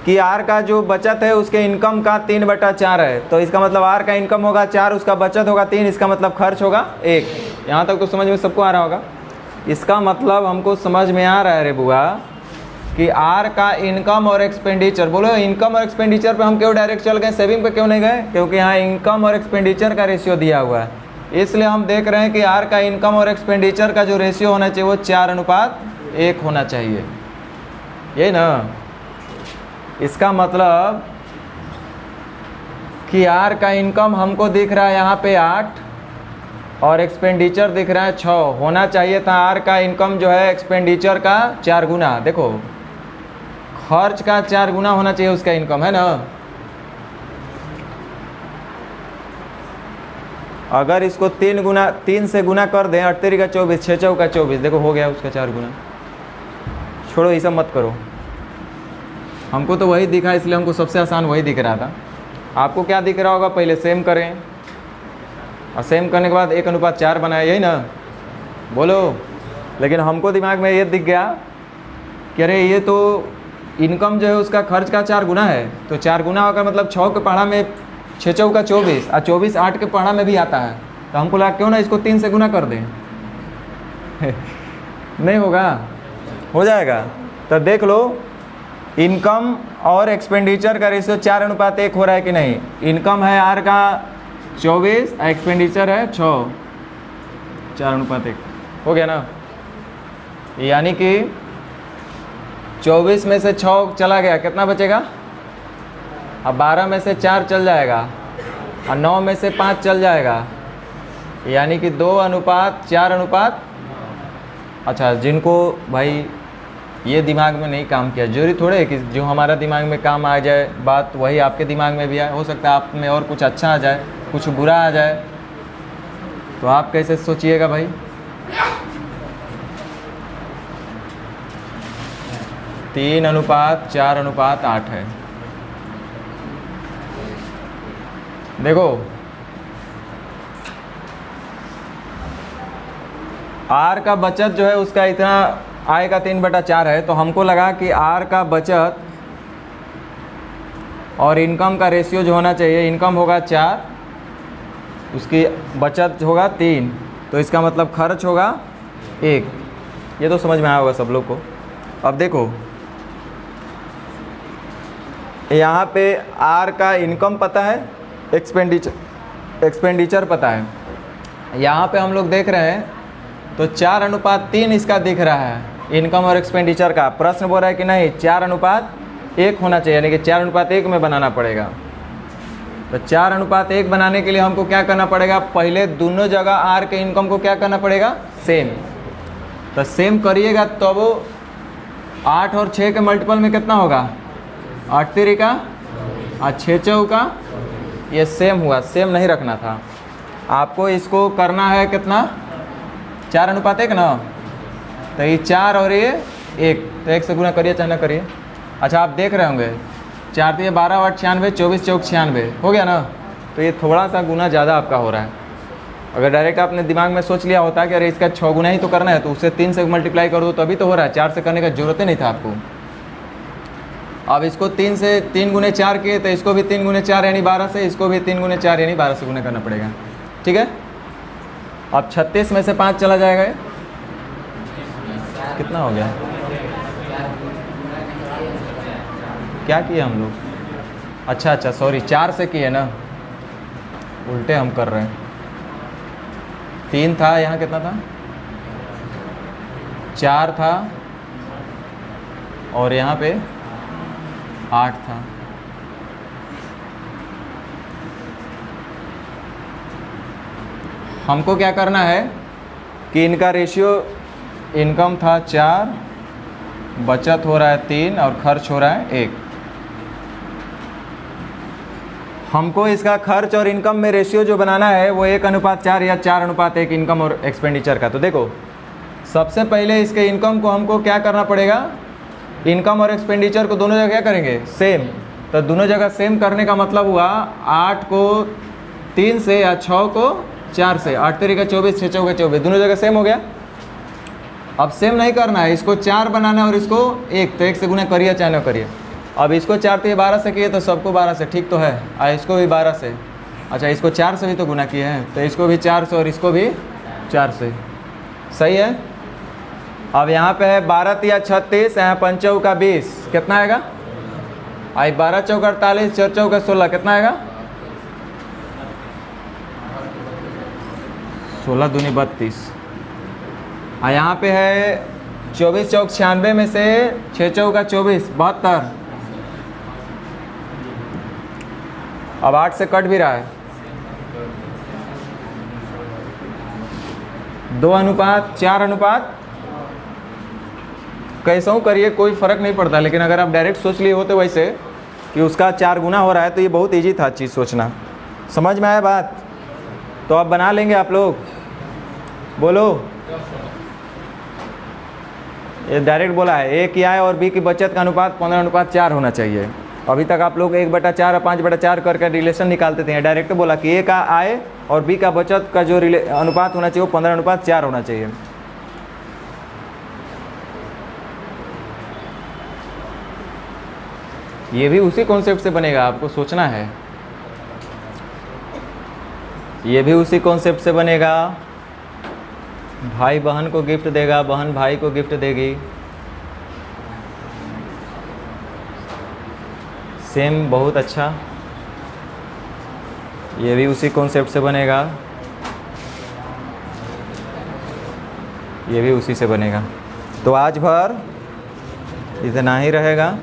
कि R का जो बचत है उसके इनकम का 3/4 है। तो इसका मतलब R का इनकम होगा 4, उसका बचत होगा 3, इसका मतलब खर्च होगा 1। यहाँ तक तो समझ में सबको आ रहा होगा। इसका मतलब हमको समझ में आ रहा है रे बुआ कि R का इनकम और एक्सपेंडिचर, बोलो इनकम और एक्सपेंडिचर पे हम क्यों डायरेक्ट चल गए, सेविंग पे क्यों नहीं गए, क्योंकि यहाँ इनकम और एक्सपेंडिचर का रेशियो दिया हुआ है। इसलिए हम देख रहे हैं कि R का इनकम और एक्सपेंडिचर का जो रेशियो होना चाहिए वो 4:1 होना चाहिए, यही ना। इसका मतलब कि R का इनकम हमको दिख रहा है यहाँ पे 8 और एक्सपेंडिचर दिख रहा है 6, होना चाहिए था R का इनकम जो है एक्सपेंडिचर का 4 गुना। देखो खर्च का 4 गुना होना चाहिए उसका इनकम, है ना। अगर इसको 3 से गुना कर दें, 8 का 24, 6 चौका 24, देखो हो गया उसका 4 गुना। छोड़ो ये सब मत करो, हमको तो वही दिखा, इसलिए हमको सबसे आसान वही दिख रहा था। आपको क्या दिख रहा होगा? पहले सेम करें और सेम करने के बाद 1:4 बनाया, यही ना? बोलो। लेकिन हमको दिमाग में ये दिख गया कि अरे ये तो इनकम जो है उसका खर्च का 4 गुना है, तो 4 गुना होगा मतलब 6 के पढ़ा में 6 चौका 24 और 24 8 के पढ़ा में भी आता है। तो हमको लगा क्यों ना इसको 3 से गुना कर दें। नहीं होगा? हो जाएगा। तो देख लो इनकम और एक्सपेंडिचर का रेशियो 4:1 हो रहा है कि नहीं? इनकम है आर का 24, एक्सपेंडिचर है 6, 4:1 हो गया ना? यानी कि 24 में से 6 चला गया, कितना बचेगा? अब 12 में से 4 चल जाएगा और 9 में से 5 चल जाएगा, यानी कि 2:4। अच्छा, जिनको भाई ये दिमाग में नहीं काम किया, जरूरी थोड़े है कि जो हमारा दिमाग में काम आ जाए बात वही आपके दिमाग में भी आए। हो सकता है आप में और कुछ अच्छा आ जाए, कुछ बुरा आ जाए, तो आप कैसे सोचिएगा भाई? तीन 3:4:8 है। देखो आर का बचत जो है उसका इतना आएगा 3/4 है, तो हमको लगा कि आर का बचत और इनकम का रेशियो जो होना चाहिए, इनकम होगा 4, उसकी बचत होगा 3, तो इसका मतलब खर्च होगा 1। ये तो समझ में आया होगा सब लोग को। अब देखो यहाँ पे आर का इनकम पता है, एक्सपेंडिचर पता है। यहाँ पे हम लोग देख रहे हैं तो 4:3 इसका दिख रहा है, इनकम और एक्सपेंडिचर का। प्रश्न बोल रहा है कि नहीं 4:1 होना चाहिए, यानी कि 4:1 में बनाना पड़ेगा। तो 4:1 बनाने के लिए हमको क्या करना पड़ेगा? पहले दोनों जगह आर के इनकम को क्या करना पड़ेगा? सेम। तो सेम करिएगा तो वो 8 और 6 के मल्टीपल में कितना होगा? 8 3 और 6 चौका, ये सेम हुआ। सेम नहीं रखना था आपको, इसको करना है कितना? 4:1 ना? तो ये 4 और ये 1, तो 1 से गुना करिए चाहे ना करिए। अच्छा, आप देख रहे होंगे 4 3 12 8 96, 24 चौक 96 हो गया ना? तो ये थोड़ा सा गुना ज़्यादा आपका हो रहा है। अगर डायरेक्ट आपने दिमाग में सोच लिया होता कि अरे इसका 6 गुना ही तो करना है, तो उससे 3 से मल्टीप्लाई कर दो तो अभी तो हो रहा है। 4 से करने का जरूरत ही नहीं था आपको। अब इसको 3 से 3 गुने 4 किए, तो इसको भी 3 गुने 4 यानी 12 से, इसको भी 3 गुने 4 यानी 12 से गुना करना पड़ेगा। ठीक है? अब 36 में से 5 चला जाएगा, कितना हो गया? क्या किए हम लोग? अच्छा सॉरी, 4 से किए ना, उल्टे हम कर रहे हैं। 3 था, यहाँ कितना था? 4 था और यहाँ पे 8 था। हमको क्या करना है कि इनका रेशियो, इनकम था 4, बचत हो रहा है 3 और खर्च हो रहा है 1। हमको इसका खर्च और इनकम में रेशियो जो बनाना है वो 1:4 या 4:1 इनकम और एक्सपेंडिचर का। तो देखो सबसे पहले इसके इनकम को हमको क्या करना पड़ेगा? इनकम और एक्सपेंडिचर को दोनों जगह क्या करेंगे? सेम। तो दोनों जगह सेम करने का मतलब हुआ 8 को 3 से या 6 को 4 से, 8 3 24, 6 चौका 24, दोनों जगह सेम हो गया। अब सेम नहीं करना है, इसको 4 बनाना है और इसको 1, तो 1 से गुना करिए चाहे ना करिए। अब इसको 4 3 12 से किए तो सबको 12 से, ठीक तो है? इसको भी 12 से। अच्छा, इसको 4 से भी तो गुना किए हैं, तो इसको भी 4 से और इसको भी 4 से। सही है? अब यहाँ पे है 12 3 36, यहाँ 5 चौका 20, कितना आएगा? 12 चौका 48, 4 चौका 16, कितना आएगा? 16 दूनी 32। यहाँ पे है 24 चौक 96 में से 6 चौका 24, 72। अब 8 से कट भी रहा है। 2:4 कैसा हूँ करिए, कोई फ़र्क नहीं पड़ता। लेकिन अगर आप डायरेक्ट सोच लिए होते वैसे कि उसका 4 गुना हो रहा है, तो ये बहुत ईजी था चीज़ सोचना। समझ में आया बात? तो अब बना लेंगे आप लोग, बोलो। ये डायरेक्ट बोला है ए की आय और बी की बचत का अनुपात 15:4 होना चाहिए। अभी तक आप लोग 1/4 और 5/4 करके रिलेशन निकालते थे। डायरेक्ट बोला कि ए का आय और बी का बचत का जो अनुपात होना चाहिए वो 15:4 होना चाहिए। ये भी उसी कॉन्सेप्ट से बनेगा, आपको सोचना है। ये भी उसी कॉन्सेप्ट से बनेगा। भाई बहन को गिफ्ट देगा, बहन भाई को गिफ्ट देगी, सेम, बहुत अच्छा। ये भी उसी कॉन्सेप्ट से बनेगा, ये भी उसी से बनेगा। तो आज भर इतना ही रहेगा।